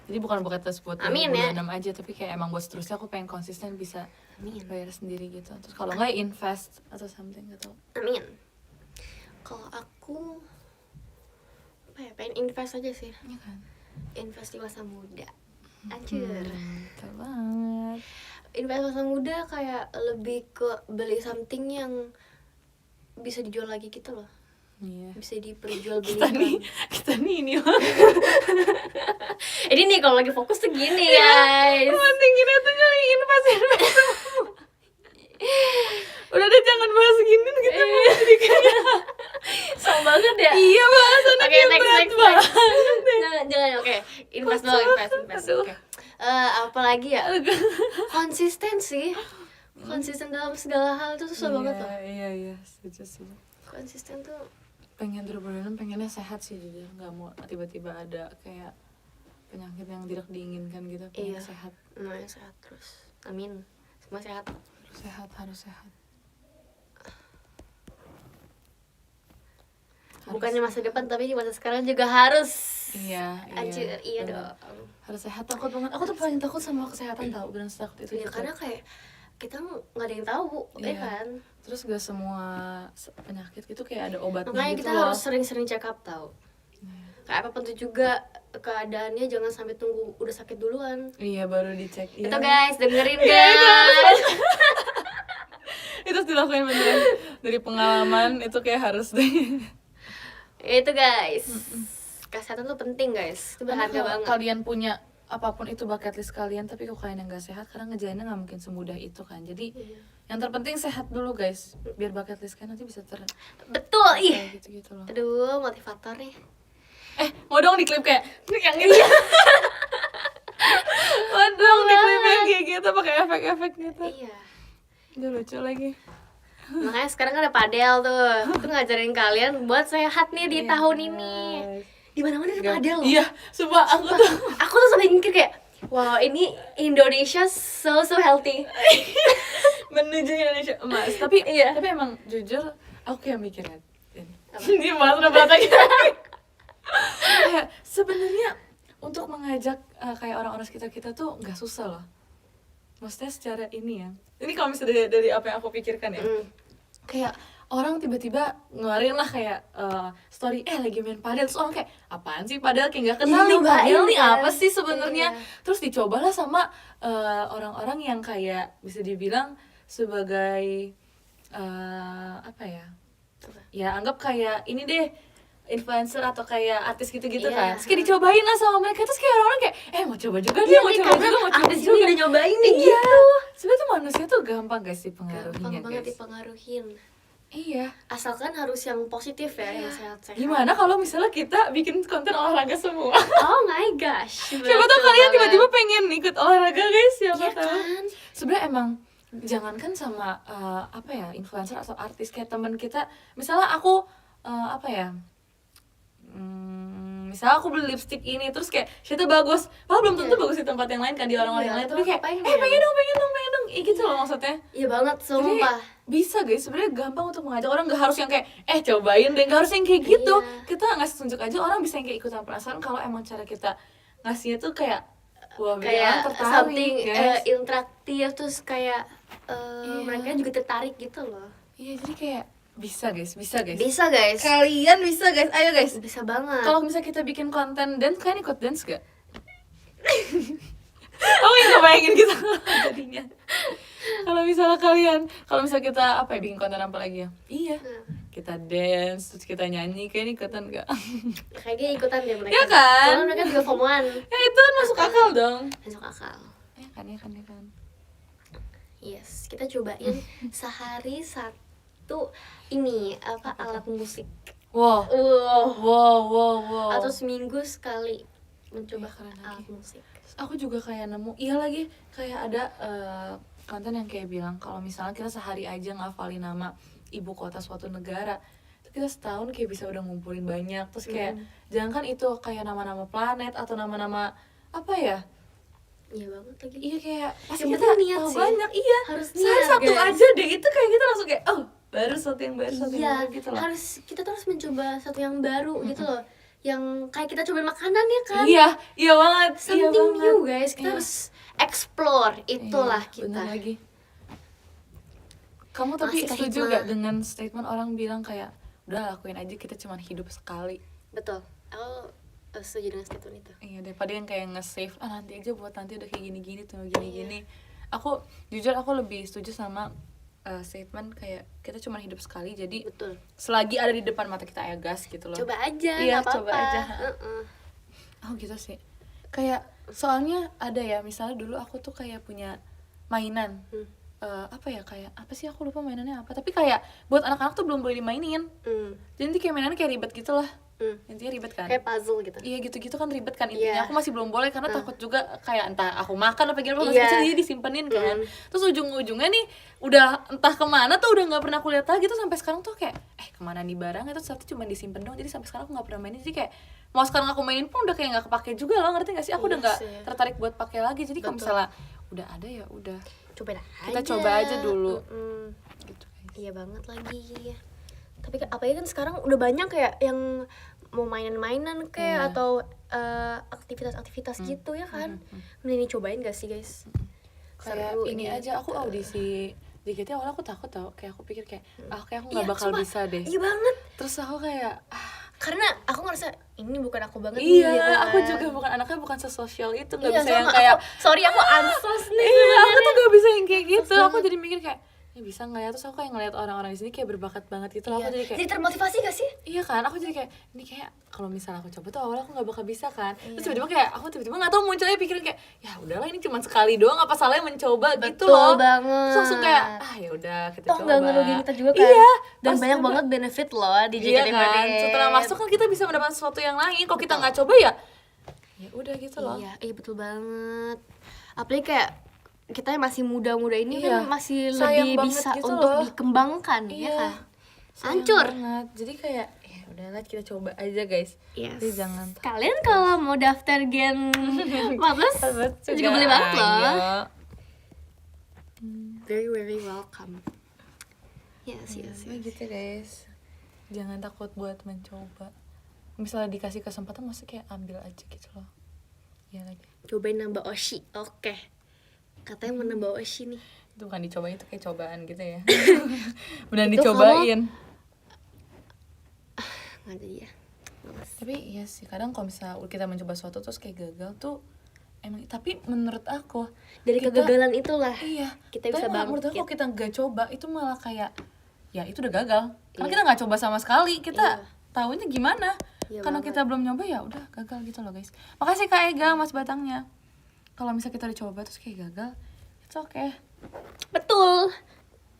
Jadi bukan tes buat 2026 aja, tapi kayak emang buat seterusnya aku pengen konsisten bisa bayar sendiri gitu. Terus kalau nggak invest atau something gitu. Amin. Kalau aku apa ya, pengen invest aja sih. Iya kan? Invest di masa muda. Anjir. Betul banget. Invest masa muda kayak lebih ke beli something yang bisa dijual lagi gitu loh. Iya. Bisa diperjualbelikan. Kita nih ini Ini nih kalau lagi fokus tuh gini guys. penting kita tuh nyari invest. Udah deh, jangan bahas gini gitu. Jadi kayak Sama banget ya. iya bahasannya Oke, next. banget. Jangan. Oke, invest dong, invest. Oke. Apalagi ya? Konsistensi. konsisten dalam segala hal itu susah banget loh. Iya, setuju. Konsisten tuh Pengen 2026 pengennya sehat sih jujur, nggak mau tiba-tiba ada kayak penyakit yang tidak diinginkan gitu. Pengen sehat. Semuanya sehat terus. Amin. Semua sehat. Harus sehat. Bukannya masa depan tapi di masa sekarang juga harus. Iya. Anjir, iya bener. dong. Harus sehat, takut banget. Aku tuh paling takut sama kesehatan tau, bener takut itu. Iya, gitu. karena kayak kita nggak ada yang tahu, ya kan. Terus gak semua penyakit itu kayak ada obatnya. Makanya gitu kita loh. harus sering-sering check up tau. Kayak apapun itu juga keadaannya, jangan sampai tunggu udah sakit duluan. Iya, baru dicek. Itu guys, dengerin guys. Itu harus dilakuin beneran. Dari pengalaman itu kayak harus deh. Itu guys. Kesehatan tuh penting guys. Itu Karena berharga kalau banget. kalian punya apapun itu bucket list kalian, tapi kalau kalian yang gak sehat, karena ngejalannya gak mungkin semudah itu kan. Jadi yang terpenting sehat dulu guys, biar bucket list kalian nanti bisa Betul, ih. kayak gitu loh. Aduh, motivator nih. Mau dong di klip kayak yang ini. Mau dong di klip yang kayak gitu pakai efek-efek gitu. Iya. Udah lucu lagi. Makanya sekarang kan ada padel tuh. Itu ngajarin kalian buat sehat nih di tahun ini. Di mana-mana ada padel loh. Iya, sumpah Aku tuh sampai mikir kayak, wow, ini Indonesia so healthy. menuju Indonesia emas. Tapi Iya. tapi emang jujur aku kayak mikirnya ini mas udah berat lagi. Kayak sebenarnya untuk mengajak kayak orang-orang sekitar kita tuh nggak susah loh. Maksudnya secara ini ya. Ini kalau misalnya dari apa yang aku pikirkan ya. Kayak orang tiba-tiba ngeluarin lah kayak story lagi main padel, terus orang kayak apaan sih padel, kayak nggak kenal Iya, nih padel nih kan? apa sih sebenarnya. Iya. Terus dicobalah sama orang-orang yang kayak bisa dibilang sebagai apa ya, ya anggap kayak ini deh influencer atau kayak artis gitu-gitu kan. Terus kayak dicobain lah sama mereka, terus kayak orang-orang kayak mau coba juga dia, mau coba juga, mau coba artis juga. ini udah nyobain nih Iya. gitu. Sebenarnya tuh manusia tuh gampang guys dipengaruhinya Gampang banget guys. dipengaruhin. Iya. Asalkan harus yang positif ya, yang sehat-sehat. Gimana kalau misalnya kita bikin konten olahraga semua? Oh my gosh. Siapa tahu betul kalian banget. tiba-tiba pengen ikut olahraga guys, siapa Iya tahu. kan? Sebenarnya emang jangankan sama apa ya, influencer atau artis, kayak teman kita. Misalnya aku apa ya? Misalnya aku beli lipstick ini terus kayak itu bagus, padahal belum tentu bagus di tempat yang lain kan, di orang-orang yang lain, tapi kayak pengen dong, gitu loh maksudnya. Iya banget, Jadi sumpah. bisa guys, sebenarnya gampang untuk mengajak orang, gak harus yang kayak cobain deh, gak harus yang kayak gitu. Kita ngasih tunjuk aja, orang bisa yang kayak ikutan penasaran kalau emang cara kita ngasihnya tuh kayak wah, Kayak tertarik something guys. interaktif, terus kayak mereka juga tertarik gitu loh. Iya, jadi kayak bisa guys. Bisa guys. Kalian bisa guys, ayo guys. Bisa banget. Kalau misalnya kita bikin konten dance, kalian ikut dance gak? Aku nggak bayangin gitu jadinya. Kalau misalnya kita apa ya, bikin konten apa lagi ya? Iya. Kita dance, terus kita nyanyi, kayaknya ikutan gak? Kayaknya ikutan deh mereka. Ya kan? Soalnya mereka juga FOMO-an. Ya itu kan masuk akal dong. Masuk akal. Ya kan. Yes, kita cobain sehari satu ini alat musik. Wow. Atau seminggu sekali mencoba keren lagi. alat musik. Aku juga kayak nemu, iya lagi kayak ada konten yang kayak bilang kalau misalnya kita sehari aja ngafalin nama ibu kota suatu negara, itu kita setahun kayak bisa udah ngumpulin banyak. Terus kayak jangan kan itu kayak nama-nama planet atau nama-nama apa ya. Iya banget lagi. Iya kayak pasti Yang kita penting niat tahu sih. banyak. Iya, Harus sehari niat, satu guys. aja deh, itu kayak kita langsung kayak baru satu yang baru gitu loh. Kita terus mencoba satu yang baru gitu loh. Yang kayak kita cobain makanan ya kan. Iya banget. Something banget. new guys. Kita Iya. harus explore, itulah Iya, kita. bener lagi. Kamu tapi Masih setuju hikmah. gak dengan statement orang bilang kayak udah lakuin aja, kita cuma hidup sekali? Betul. Aku setuju dengan statement itu. Iya, daripada yang kayak nge-save nanti aja buat nanti udah kayak gini-gini tuh gini-gini. Aku jujur aku lebih setuju sama statement kayak kita cuma hidup sekali, jadi Betul. selagi ada di depan mata kita ya gas gitu loh. Coba aja, Iya, nggak apa-apa. coba aja. Heeh. Oh gitu sih. Kayak soalnya ada ya, misalnya dulu aku tuh kayak punya mainan. Apa ya, kayak apa sih, aku lupa mainannya apa, tapi kayak buat anak-anak tuh belum boleh dimainin. Jadi nanti kayak mainannya kayak ribet gitu lah. Intinya ribet kan. Kayak puzzle gitu. Iya gitu-gitu kan ribet kan intinya. Iya. Aku masih belum boleh karena takut juga kayak entah aku makan apa gimana masih kecil jadi disimpenin kan. Terus ujung-ujungnya nih udah entah kemana tuh udah nggak pernah aku lihat lagi tuh sampai sekarang tuh kayak kemana nih barangnya tuh satu cuma disimpen doang. Jadi sampai sekarang aku nggak pernah mainin. Jadi kayak mau sekarang aku mainin pun udah kayak nggak kepake juga loh, ngerti nggak sih? Aku udah nggak tertarik buat pakai lagi. Jadi kalau misalnya udah ada ya udah Cobain kita aja. coba aja dulu. Gitu guys. Iya banget lagi. Tapi apalagi kan sekarang udah banyak kayak yang mau mainan-mainan kayak atau aktivitas-aktivitas gitu ya kan. Mending cobain gak sih guys? Kayak Seru ini gitu. aja aku audisi JKT awalnya aku takut tau, kayak aku pikir kayak kayak aku nggak bakal sumpah. bisa deh. Iya banget. Terus aku kayak Karena aku ngerasa ini bukan aku banget iya, nih gitu aku kan. juga bukan anaknya bukan sesosial itu, nggak Iya, bisa yang sama kayak sorry aku ansos nih. iya aku tuh gak bisa yang kayak gitu. Ansos Aku banget. jadi mikir kayak ini bisa nggak ya, terus aku kayak ngeliat orang-orang di sini kayak berbakat banget gitu. Iya. Aku jadi kayak Jadi termotivasi gak sih? iya kan, aku jadi kayak ini kayak kalau misalnya aku coba tuh awalnya aku nggak bakal bisa kan. Terus tiba-tiba kayak aku tiba-tiba nggak tahu munculnya pikiran kayak ya udahlah ini cuma sekali doang, apa salahnya mencoba gitu Betul loh. banget. Terus langsung kayak ya udah kita Toh coba. nggak ngerugiin kita juga kan. Iya. Dan Pas banyak coba. banget benefit loh di Iya JKT48. kan, setelah masuk kan kita bisa mendapatkan sesuatu yang lain. Kalau kita nggak coba ya udah gitu loh. Iya betul banget. Apalagi kayak kita yang masih muda-muda ini Iya. kan masih Sayang lebih banget bisa gitu untuk loh. dikembangkan ya Iya. kan. Sayang Hancur. banget. Jadi kayak ya udahlah kita coba aja guys. Yes. Jadi jangan Kalian kalau mau daftar Gen 14 juga boleh banget loh. Ayo. Very welcome. Yes. Ya gitu guys. Jangan takut buat mencoba. Misalnya dikasih kesempatan masih kayak ambil aja gitu loh. Iya lagi. Cobain nambah Oshi. Oke. Katanya mau nambah Oshi nih. Itu bukan dicobain, itu kayak cobaan gitu ya. Beneran Itu dicobain. Nggak jadi ya. Males. Tapi iya sih kadang kalau misalnya kita mencoba sesuatu terus kayak gagal tuh emang, tapi menurut aku Dari kita- kegagalan itulah iya kita tapi bisa malah menurut aku bangkit. kalau kita nggak coba itu malah kayak ya itu udah gagal karena kita nggak coba sama sekali, kita tahunya gimana. Iya Karena banget. kita belum nyoba ya udah gagal gitu loh guys. Makasih Kak Ega Mas Batangnya. Kalau misalnya kita dicoba terus kayak gagal, it's okay. Betul.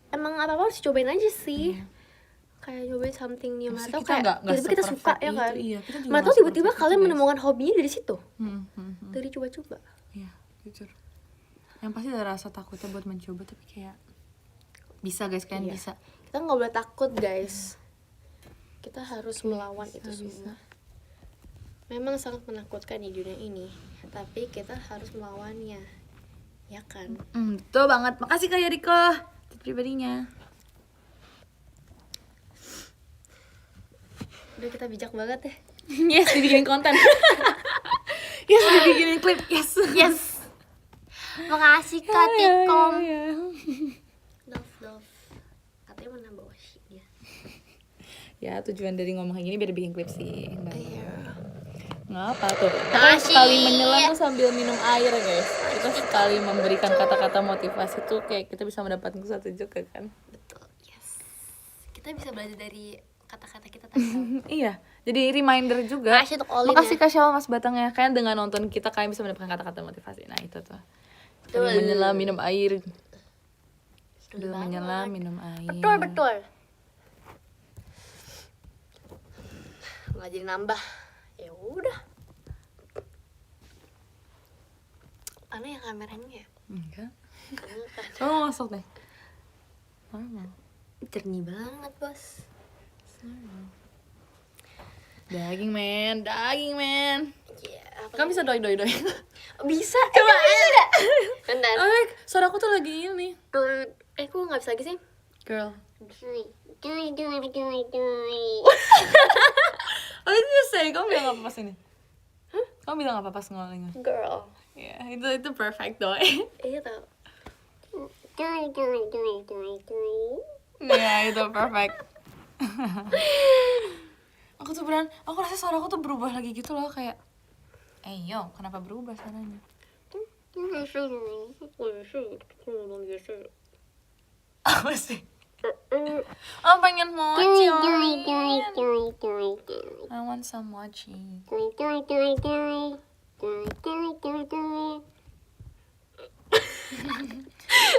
Emang apa-apa harus cobain aja sih. Kayak cobain something new, Maksudnya atau kita kayak nggak tiba-tiba kita se-perfect suka ya itu, kan. iya, kita juga Atau nggak tiba-tiba se-perfect kalian itu, guys. menemukan hobinya dari situ. Hmm. Dari coba-coba. Iya, jujur. Yang pasti ada rasa takutnya buat mencoba tapi kayak bisa guys, kalian Iya. bisa. Kita nggak boleh takut guys. Kita harus melawan bisa, itu bisa. semua. Memang sangat menakutkan di dunia ini, tapi kita harus melawannya. Ya kan? Betul banget. Makasih Kak Yariko pribadinya. Udah kita bijak banget ya. Yes, dibikinin konten. Yes, dibikinin klip. Yes. Yes. Makasih Kak Tikom. Love. Katanya mau nambah washi dia. Ya, tujuan dari ngomong kayak gini biar bikin klip sih. Nggak apa tuh. Kita Makasih. sekali menyelam tuh sambil minum air guys. Kita sekali memberikan kata-kata motivasi tuh kayak kita bisa mendapatkan sesuatu juga kan. Betul. Yes. Kita bisa belajar dari kata-kata kita tadi. Iya, jadi reminder juga. Makasih untuk Olin Makasih ya. Kak Syawal Mas Batangnya. Kalian dengan nonton kita kalian bisa mendapatkan kata-kata motivasi. Nah itu tuh. Sambil Betul. menyelam minum air. Sambil banget. menyelam minum air. Betul. Nggak jadi nambah. Ya udah. Aneh ya kameranya ya. Enggak. Aneh kan. Oh masuk deh. Normal. Jernih banget bos. Daging men. Iya. Kamu bisa doi. Bisa. Coba aja. Bentar. Suara aku tuh lagi ini. Kok nggak bisa lagi sih? Girl. Dui. Oh itu say, kamu bilang apa pas ini? Kamu bilang apa pas ngolengnya? Girl. Ya itu perfect doi. Iya tau. Ya itu perfect. Aku tuh aku rasa suara aku tuh berubah lagi gitu loh kayak yo, kenapa berubah suaranya? Apa sih? Oh pengen mochi. I want some mochi.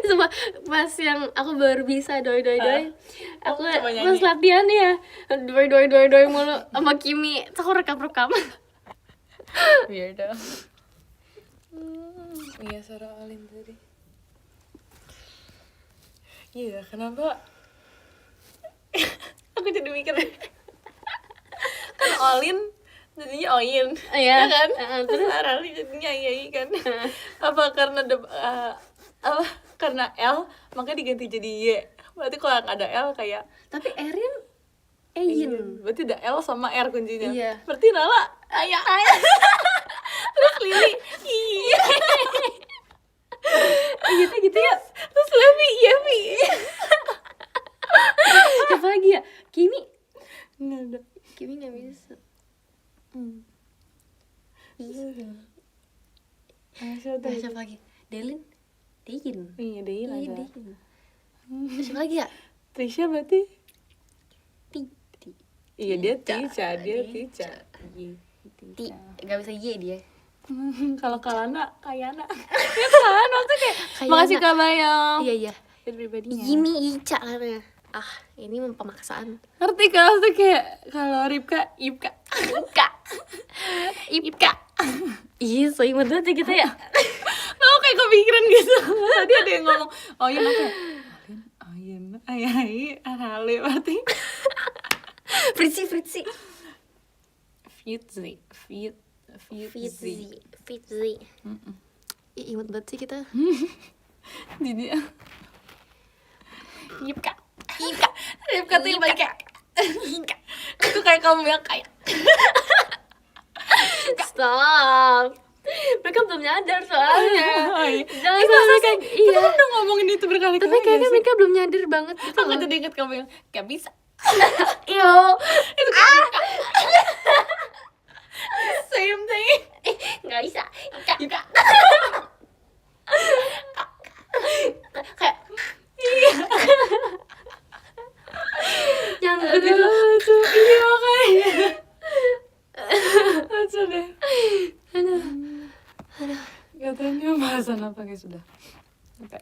Sumpah, pas yang aku baru bisa doi aku coba pas nyanyi. latihan ya doi mulu sama Kimi, terus aku rekam Weirdo. Iya, suara Olin tadi. Iya, kenapa? Aku jadi mikir kan Olin jadinya Oyin, Iya. ya kan? Terus Sarah jadinya Yai kan? Apa karena apa karena L makanya diganti jadi Y? Berarti kalau nggak ada L kayak tapi Erin Eyin. berarti ada L sama R kuncinya. Iya. Berarti Nala Ayah. Terus Lili iya. gitu ya. Terus Levi Yevi. Siapa lagi ya? Kimi Nggak ada. nggak bisa. Siapa lagi? Delin Deyin. Iya, Dein Iya, ada. Deyin. Siapa lagi ya? Trisha berarti? Ti Iya, dia Tica. Tica. Ti Tica. nggak bisa Y dia. Kalau Kalana, Kayana. Ya kan, maksudnya kayak Kayana. makasih Kak Bayang. Iya Pribadinya. Yimi Ica katanya. Ini pemaksaan. Ngerti kan, maksudnya kayak kalau Ripka, Ipka. Ipka. Iya, so imut banget ya kita ya. Lo kayak kepikiran gitu. Tadi ada yang ngomong, oh iya kayak Ayin, Ayai, Arale berarti. Fritzi. Fitzi. Ih, imut banget sih kita. Jadi Ipka. Ripka tuh yang baik. Itu kayak kamu yang kayak. Stop. Mereka belum nyadar soalnya. Oh, iya. Jangan sampai kayak Kita kan udah ngomongin itu berkali-kali. Tapi kayaknya mereka belum nyadar banget gitu. Aku jadi inget kamu yang gak bisa. Yo. Itu kayak same thing. Nggak bisa. Ipka. Kayak jangan Aduh, gitu. lucu. Iya makanya. Lucu deh. Aduh. Katanya bahasan apa guys sudah. Oke.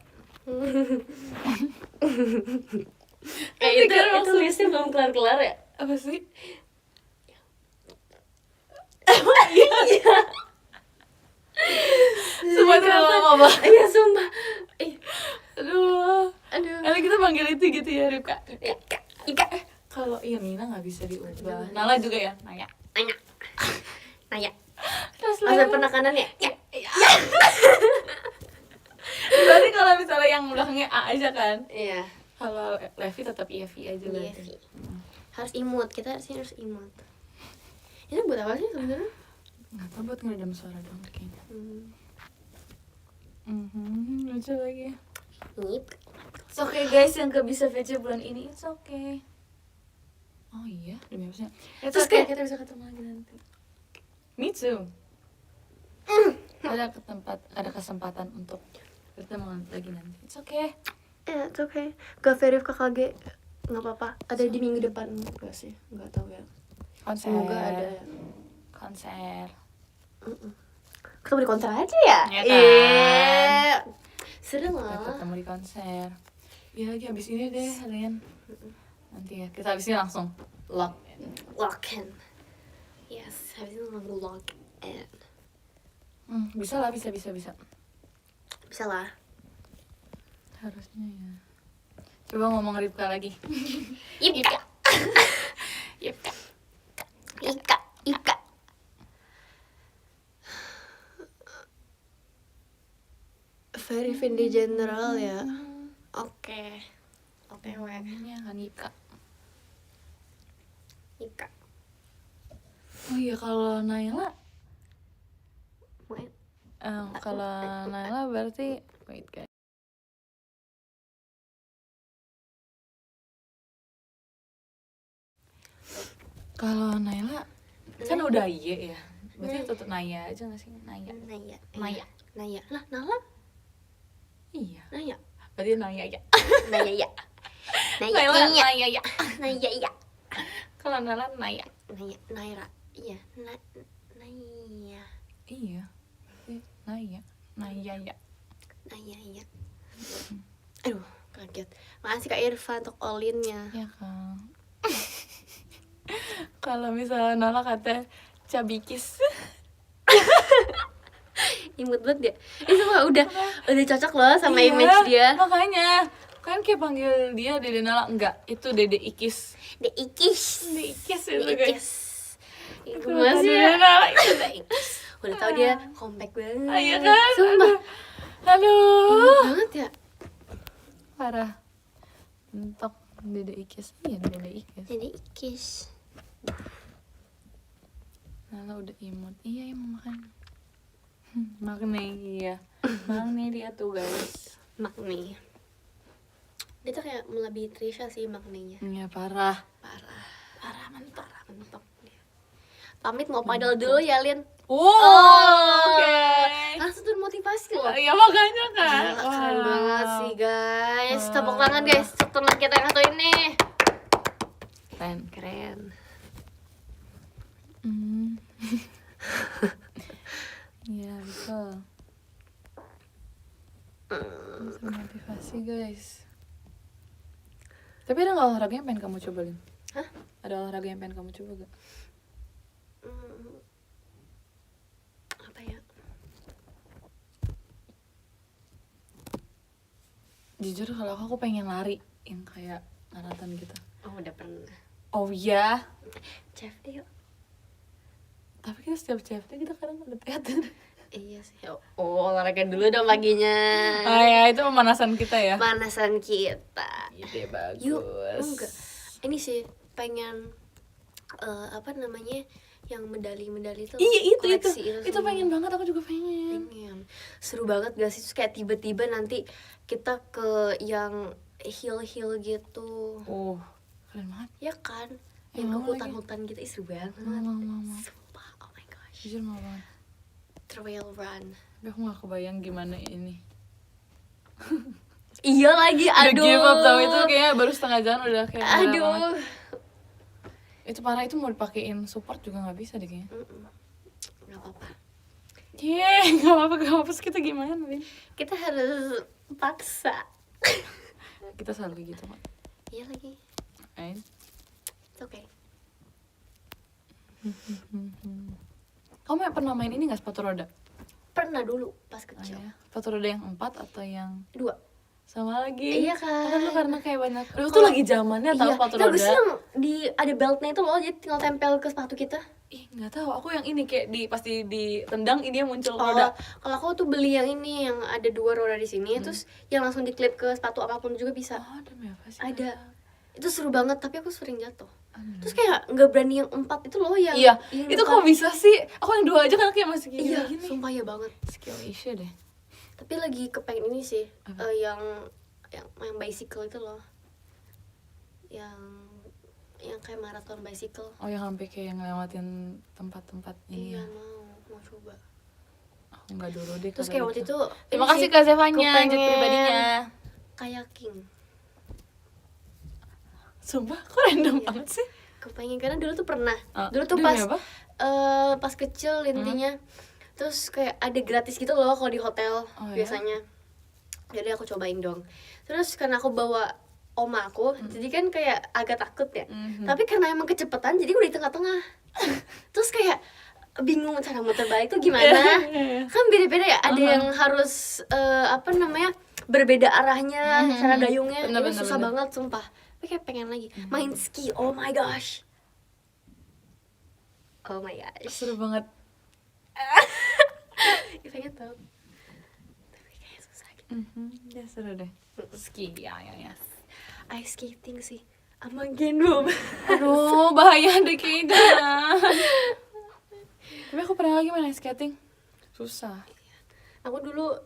Itu listnya belum kelar ya? Apa sih? Iya. Semua terlalu lama banget. Iya, sumpah. Aduh. Aduh. Enak kita panggil itu gitu ya, Ripka. Ika. Kalau iya Mina nggak bisa diubah. Nala juga ya, Naya. Naya. Terus Masa penekanan ya? Ya. berarti kalau misalnya yang belakangnya A aja kan. Iya. Kalau Levi tetap Yevi aja berarti. Yevi. Harus imut, kita sih harus imut. Ini buat apa sih sebenarnya? Nggak tahu buat ngeredam suara dong kayaknya. Lucu lagi. Nip. It's okay guys yang gak bisa VC bulan ini, it's okay. Oh iya, demi apa sih? Terus Terus kayak kayak- kita bisa ketemu lagi nanti. Me too. Ada kesempatan untuk ketemu lagi nanti. It's okay. Ya, it's okay. Ke Verif KKG nggak apa-apa. Ada di minggu depan enggak sih? Nggak tahu ya. Konser. Semoga ada. Konser. Ketemu di konser aja ya? Ya kan? Iya. Seru Kita lah. ketemu di konser. Ya lagi abis ini deh kalian. Nanti ya kita abis ini langsung lock in. Lock in. Yes, habis itu langsung lock in. Bisa lah, bisa. Bisa lah. Harusnya ya. Coba ngomong Ripka lagi. Ika. Ipka. Ika. Very Vindi General ya. Oke, wek. Ini kan Ipka. Ika. Oh iya kalau Naila, Wait. kalau Naila berarti wait guys. Kalau Naila kan udah Y ya. Berarti tetap Naya aja nggak sih? Naya. Naya. Lah, Nala? Iya. Naya. Berarti Naya ya. Naya ya. Naila Naya ya. Naya ya. Kalau Naila Naya. Naira. Iya, Naya. Iya. Naya. Naya ya. Iya. Aduh, kaget. Makasih Kak Irfan untuk all-in-nya. Ya kan. Kalau misalnya Nala kata cabikis. Imut banget dia. Itu mah udah cocok loh sama Iya, image dia. Makanya kan kayak panggil dia Dede Nala, enggak, itu Dede Ikis. The Ikis. Dede Ikis itu The guys. Ikis. Itu Kalau masih Dede ya. Nala itu Dede Ikis. Udah tau dia comeback banget. Iya kan? Sumpah. Aduh. Imut banget ya. Parah. Mentok Dede Ikis. Iya, Dede Ikis. The Ikis. Nala udah imut. Iya, emang makanya. Magne, iya. Magne dia tuh guys. Magni. Dia tuh kayak melebihi Trisha sih Magninya. Iya, parah. Parah mentok dia. Pamit mau padel dulu ya Lin. Oke. Langsung termotivasi loh. Iya, makanya kan. Gila, keren banget sih guys. Wah. Tepuk tangan guys. Teman kita yang satu ini. Keren. Iya, betul. Bisa motivasi guys. Tapi ada nggak olahraga yang pengen kamu coba, Lin? Hah? Ada olahraga yang pengen kamu coba gak? Apa ya? Jujur kalau aku pengen lari yang kayak maraton gitu. Oh udah pernah. Oh iya. CFD yuk. Tapi kita setiap CFD kita kadang ada teater. Iya sih. Oh olahraga dulu dong paginya. Ah ya, itu pemanasan kita ya. Pemanasan kita. Ide bagus. Yuk, enggak. Ini sih pengen apa namanya yang medali-medali itu. Iya itu koleksi itu semua. pengen banget, aku juga pengen. Seru banget gak sih? Terus kayak tiba-tiba nanti kita ke yang hill gitu. Oh, keren banget. Ya kan? Yang ke Mau lagi. hutan-hutan gitu. Ih, seru banget. Mau. Sumpah, oh my gosh. Jujur mau banget. Trail run. Tapi aku gak kebayang gimana ini. Iya lagi, Udah aduh. give up tau, itu kayak baru setengah jalan udah kayak gila banget. Aduh. Itu parah, itu mau dipakein support juga gak bisa deh kayaknya. Gak apa-apa. Gak apa-apa, terus kita gimana, Lin? Kita harus paksa. Kita selalu kayak gitu, Mak. Iya lagi. Right? It's okay. Kamu pernah main ini gak, sepatu roda? Pernah dulu pas Oh, kecil. ya. Sepatu roda yang 4 atau yang 2. sama lagi? Iya kan. Kan lu karena kayak banyak. Lu tuh Kalau- lagi zamannya tau sepatu roda. Itu yang ada beltnya itu loh, jadi tinggal tempel ke sepatu kita. Ih, nggak tahu. Aku yang ini kayak pasti ditendang ini yang muncul Oh, roda. kalau aku tuh beli yang ini yang ada 2 roda di sini, terus yang langsung diklip ke sepatu apapun juga bisa. Oh, demi apa sih? Ada. Itu seru banget, tapi aku sering jatuh. Terus kayak nggak berani yang 4 itu loh yang Iya, yang itu depan. kok bisa sih? Aku yang 2 aja kan kayak masih gini. Iya, gini. sumpah ya banget. Skill issue deh. Tapi lagi kepengen ini sih, Apa? yang bicycle itu loh. Yang kayak marathon bicycle. Oh, yang sampai kayak ngelewatin tempat-tempat ini Iya, ya. mau coba. Aku nggak dulu deh. Terus kalau kayak waktu gitu. itu Terima ini kasih sih, Kak Zevanya, jet kepengen pribadinya. kayaking. Sumpah, kok random Iya. banget sih? Kepengen karena dulu tuh pernah. Ah, Dulu tuh demi pas apa? pas kecil intinya. Terus kayak ada gratis gitu loh kalau di hotel Oh, ya? biasanya. Jadi aku cobain dong. Terus karena aku bawa oma aku, jadi kan kayak agak takut ya. Tapi karena emang kecepetan, jadi gue di tengah-tengah. Terus kayak bingung cara muter balik tuh gimana. Kan beda-beda ya. Ada yang harus apa namanya berbeda arahnya, cara dayungnya. Bener, Itu bener, susah bener. banget sumpah. Tapi kayak pengen lagi main ski. Oh my gosh. Oh my gosh. Seru banget. Pengen tau. Tapi kayak susah gitu. Ya seru deh. Ski, ya. Ice skating sih. Sama gendum. Aduh, bahaya deh kayaknya. Tapi aku pernah lagi main ice skating. Susah. Aku dulu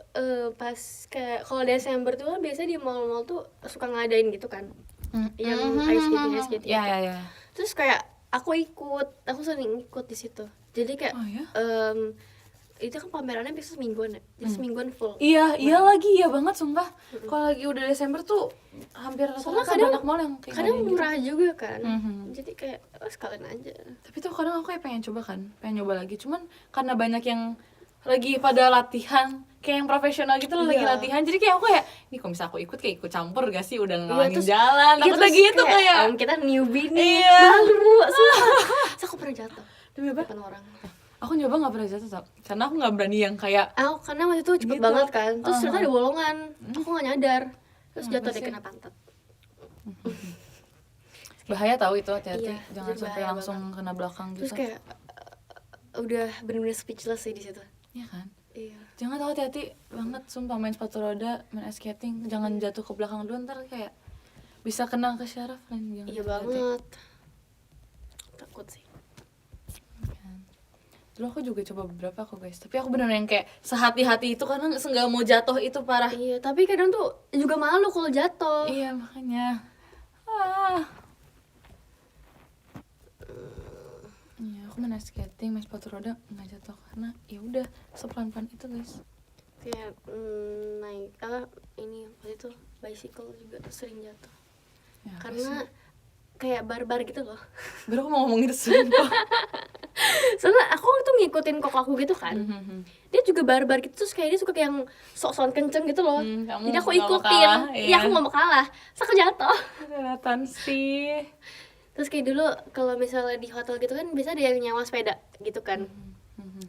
pas kayak kalau Desember tuh kan biasanya di mall-mall tuh suka ngadain gitu kan. Yang ice skating. Ya. Terus kayak aku sering ikut di situ. Jadi kayak Oh, ya? itu kan pamerannya biasa semingguan ya. Jadi semingguan full. Iya lagi, iya banget sumpah. Kalau lagi udah Desember tuh hampir Soalnya rata-rata kadang- banyak mall yang kayak Kadang ngadain gitu. murah juga kan. Mhm. Jadi kayak sekalian aja. Tapi tuh kadang aku kayak pengen coba kan, pengen nyoba lagi. Cuman karena banyak yang lagi pada latihan kayak yang profesional gitu loh, lagi Iya. latihan. Jadi kayak aku kayak, ini kalau misalnya aku ikut kayak ikut campur gak sih, udah ngalangin terus- jalan. Aku udah gitu kayak kita newbie nih, Iya. malu. Terus aku pernah jatuh demi apa? depan orang. Aku nyoba gak pernah jatuh Sob. Karena aku gak berani yang kayak Karena waktu itu cepet Gitu. banget kan, terus ternyata ada bolongan, aku gak nyadar, terus jatuh deh sih? kena pantat. bahaya tahu itu, hati-hati. Iya, Jangan jadi sampai bahaya langsung kena belakang Terus gitu. kayak udah bener-bener speechless sih di situ. Iya kan? Iya. Jangan tahu, hati-hati banget sumpah main sepatu roda, main ice skating, jangan jatuh ke belakang dulu, ntar kayak bisa kena ke syaraf kan. Jangan Iya hati-hati. banget. Takut sih. Kan. Dulu aku juga coba beberapa kok guys, tapi aku bener yang kayak sehati-hati itu karena nggak mau jatuh itu parah. Iya, tapi kadang tuh juga malu kalau jatuh. Iya makanya. Iya, aku main ice skating, main sepatu roda nggak jatuh karena ya udah sepelan-pelan itu guys. Kayak naik ini waktu itu bicycle juga sering jatuh. Ya, Karena kayak barbar gitu loh. baru aku mau ngomong itu sumpah. Soalnya aku tuh ngikutin koko aku gitu kan. Dia juga barbar gitu, terus kayak dia suka kayak yang sok-sokan kenceng gitu loh. Kamu Jadi aku nggak mau ikutin. kalah, Iya, iya. aku gak mau kalah. Terus aku jatuh. Kelihatan sih. Terus kayak dulu kalau misalnya di hotel gitu kan biasa ada yang nyewa sepeda gitu kan.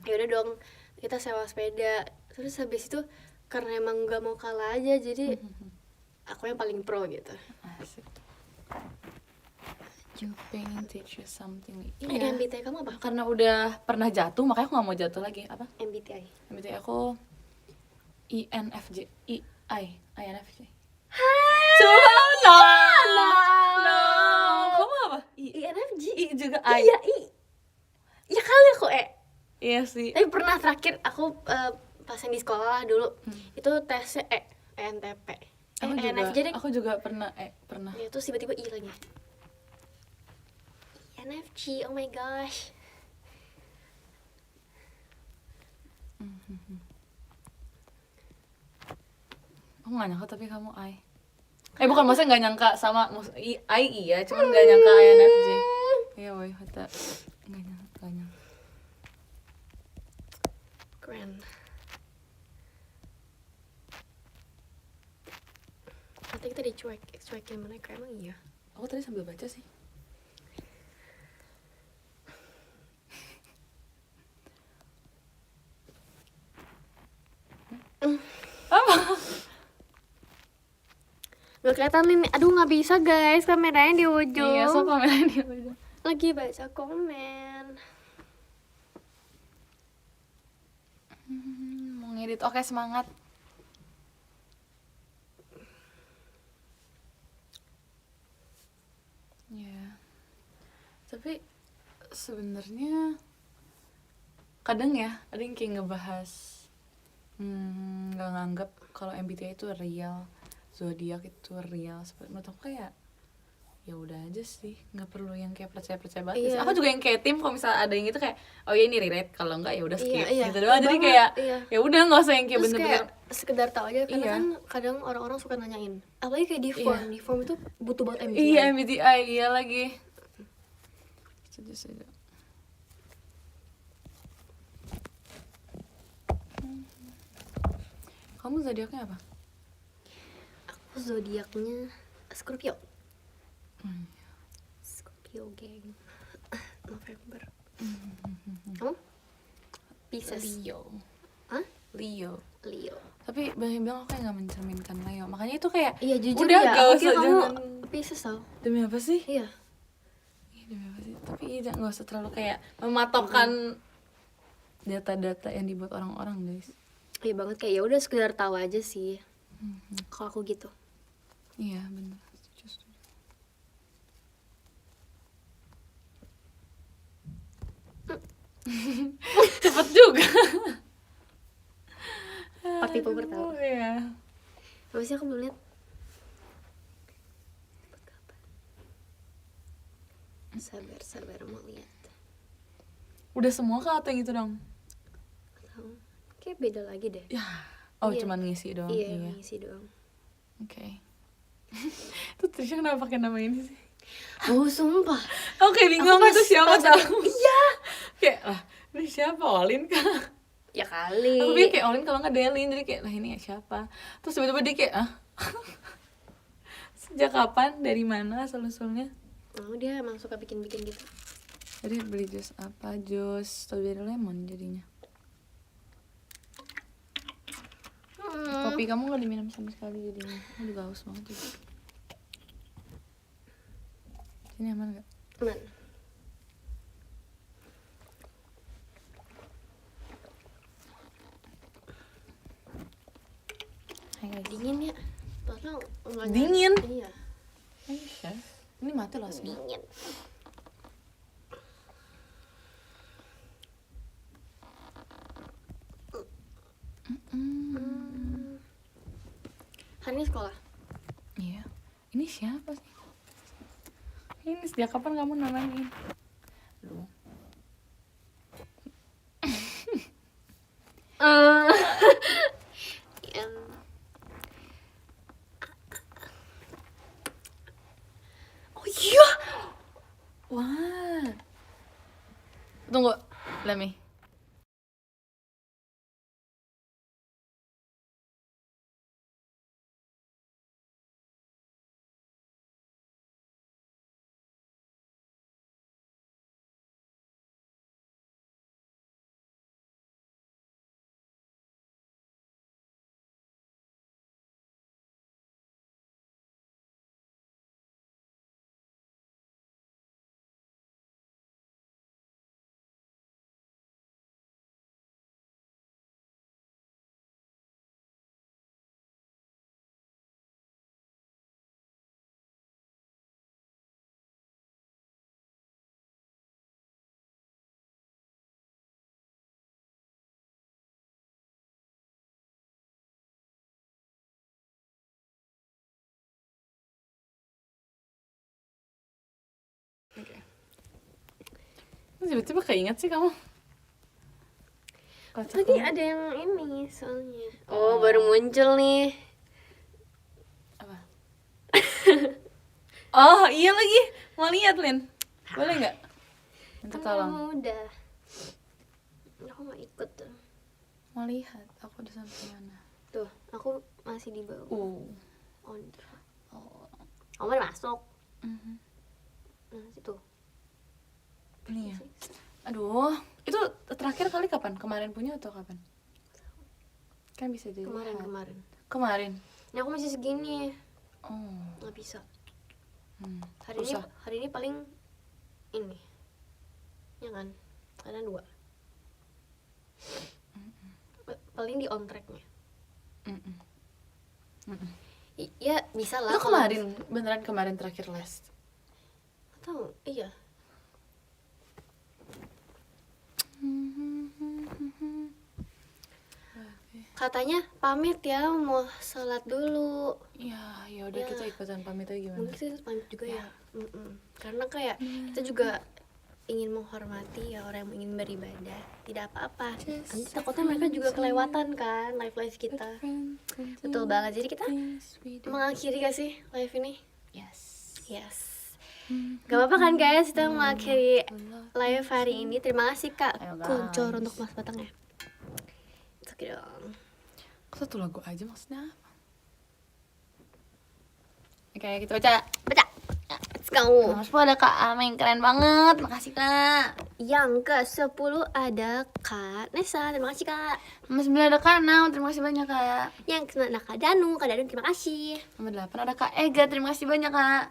Ya udah dong, kita sewa sepeda. Terus habis itu karena emang gak mau kalah aja, jadi aku yang paling pro gitu. Asik. Jumping teach you something. MBTI kamu apa? Karena udah pernah jatuh makanya aku gak mau jatuh lagi. Apa? MBTI. MBTI aku INFJ. INFJ. Coba No. Kamu apa? INFJ. I juga Iya, I. Ya kali aku Iya sih. Tapi pernah terakhir aku pas yang di sekolah dulu itu tesnya ENTP. ENFJ deh. Aku juga pernah pernah. Ya terus tiba-tiba I lagi. ENFJ, oh my gosh. Aku gak nyangka tapi kamu I. Bukan, maksudnya gak nyangka sama I iya, cuman gak nyangka INFJ. Iya woy, gak nyangka. Keren. Nanti kita dicuekin mereka, emang iya. Aku tadi sambil baca sih. Gak kelihatan nih, aduh gak bisa guys, kameranya di ujung. Iya, so pameran dia udah. Lagi baca komen. Mau ngedit, oke semangat. Ya, tapi sebenarnya kadang ya ada yang kayak ngebahas nggak nganggap kalau MBTI itu real, zodiak itu real. Seperti menurut aku kayak ya udah aja sih, nggak perlu yang kayak percaya banget. Iya. Sih. Aku juga yang kayak tim kalau misalnya ada yang gitu kayak oh ya ini relate, kalau enggak ya udah skip Iya, gitu doang. Jadi banget, kayak iya. ya udah nggak usah yang kayak Terus bener-bener kayak sekedar tahu aja, karena Iya. kan kadang orang-orang suka nanyain. Apalagi kayak di form, Iya. di form itu butuh banget MBTI. iya MBTI iya lagi. Setuju. Kamu zodiaknya apa? Aku zodiaknya Scorpio. Scorpio geng. November. Kamu? Pisces. Leo. Hah? Leo. Leo. Tapi banyak bilang aku kayak nggak mencerminkan Leo. Makanya itu kayak Iya jujur udah ya, gak aku usah kira kamu jangan. Pisces tau. Demi apa sih? Iya. Demi apa sih? Tapi iya nggak usah terlalu kayak mematokkan data-data yang dibuat orang-orang guys. Iya banget, kayak ya udah sekedar tahu aja sih. Kalau aku gitu. Iya benar. Setuju. Cepet juga. Party popper tahu. Iya. Apa sih, aku belum lihat. Sabar mau lihat. Udah semua kah atau yang itu dong? Tahu. Kayak beda lagi deh. Ya. Oh Iya. cuman ngisi doang. Iya, ngisi doang. Oke. Itu Trisha kenapa pakai nama ini sih? Oh sumpah. Aku kayak bingung Aku itu siapa pas- tahu. Iya. Kayak ini siapa Olin kah? Ya kali. Aku pikir kayak Olin kalau nggak Delin, jadi kayak lah ini siapa. Terus tiba-tiba dia kayak sejak kapan, dari mana asal-usulnya? Oh, dia emang suka bikin-bikin gitu. Jadi beli jus apa? Jus strawberry lemon jadinya. Kopi kamu nggak diminum sama sekali jadinya. Aku juga haus banget juga. Ini aman nggak? Aman. Dingin ya. Soalnya enggak Dingin? Iya. Ini mati loh semua. Dingin. Hari ini sekolah. Iya. Ini siapa sih? Ini sejak kapan kamu nanyain? Lu. Oh iya. Wah. Tunggu, let me. Oke. Tiba-tiba keinget sih kamu. Tadi ada yang ini soalnya. Oh, baru muncul nih. Apa? Oh iya lagi, mau lihat Lin, boleh nggak? Minta tolong. Udah. Aku nggak ikut tuh. Mau lihat, aku udah sampai mana? Tuh, aku masih di bawah. On. Oh. Kamu udah masuk. Mhm. Nah, situ. Ini ya. Aduh, itu terakhir kali kapan? Kemarin punya atau kapan? Kan bisa jadi. Kemarin. Ini aku masih segini. Oh. Nggak bisa. Hari ini paling ini. Ya kan? Ada 2. Paling di on tracknya. Ya bisa lah. Itu kemarin, beneran kemarin terakhir les. Tahu? Iya. Katanya pamit ya, mau sholat dulu. Ya udah kita ikutan pamit aja gimana? Mungkin kita pamit juga ya. Karena kayak kita juga ingin menghormati ya orang yang ingin beribadah. Tidak apa-apa. Nanti takutnya mereka juga kelewatan kan live kita. Betul banget. Jadi kita mengakhiri gak sih live ini? Yes. Gak apa-apa kan guys, kita mengakhiri live hari ini. Terima kasih Kak Kuncor untuk Mas Batangnya. Oke dong. Satu lagu aja maksudnya apa? Oke, kita baca. Let's go. Nomor 10 ada Kak Ameng, keren banget. Makasih Kak. Yang ke-10 ada Kak Nesa, terima kasih Kak. Nomor 9 ada Kak Nau, terima kasih banyak Kak. Yang ke-9 ada Kak Danu, terima kasih. Nomor 8 ada Kak Ega, terima kasih banyak Kak.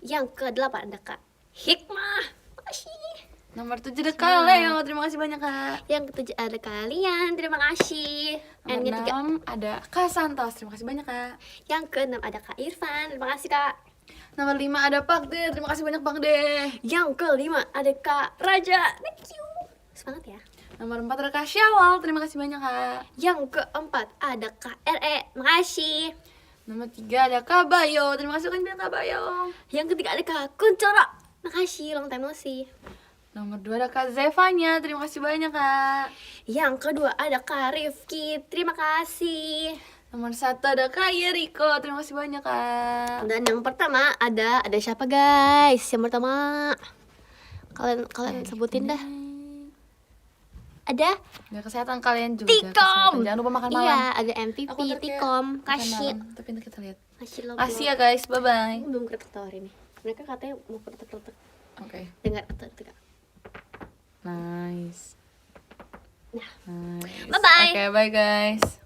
Yang ke-8 ada Kak Hikmah, makasih. Nomor 7 ada Kak Leo, terima kasih banyak Kak. Yang ke-7 ada kalian, terima kasih. Nomor 6 ada Kak Santos, terima kasih banyak Kak. Yang ke-6 ada Kak Irfan, terima kasih Kak. Nomor 5 ada Pak De, terima kasih banyak Pak De. Yang ke-5 ada Kak Raja, thank you. Semangat ya. Nomor 4 ada Kak Syawal, terima kasih banyak Kak. Yang ke-4 ada Kak RE, makasih. Nomor 3 ada Kak Bayo, terima kasih banyak Kak Bayo. Yang ke-3 ada Kak Kuncoro, makasih, long time no see. Nomor 2 ada Kak Zevanya, terima kasih banyak Kak. Yang kedua ada Kak Rifki, terima kasih. Nomor 1 ada Kak Yeriko, terima kasih banyak Kak. Dan yang pertama ada siapa guys? Yang pertama kalian sebutin dah. ada Jaga kesehatan kalian juga. Jaga Tikom. kesehatan. Jangan lupa makan malam. Iya, ada MVP Aku ntar kayak Tikom. makan Kasih. malam, tapi nanti kita lihat. Kasih Ya guys, bye bye. Aku belum ketok ini. Mereka katanya mau ketok-ketok. Oke. Dengar ketok-ketok. Nice. Nah. Nice. Bye-bye. Oke, bye guys.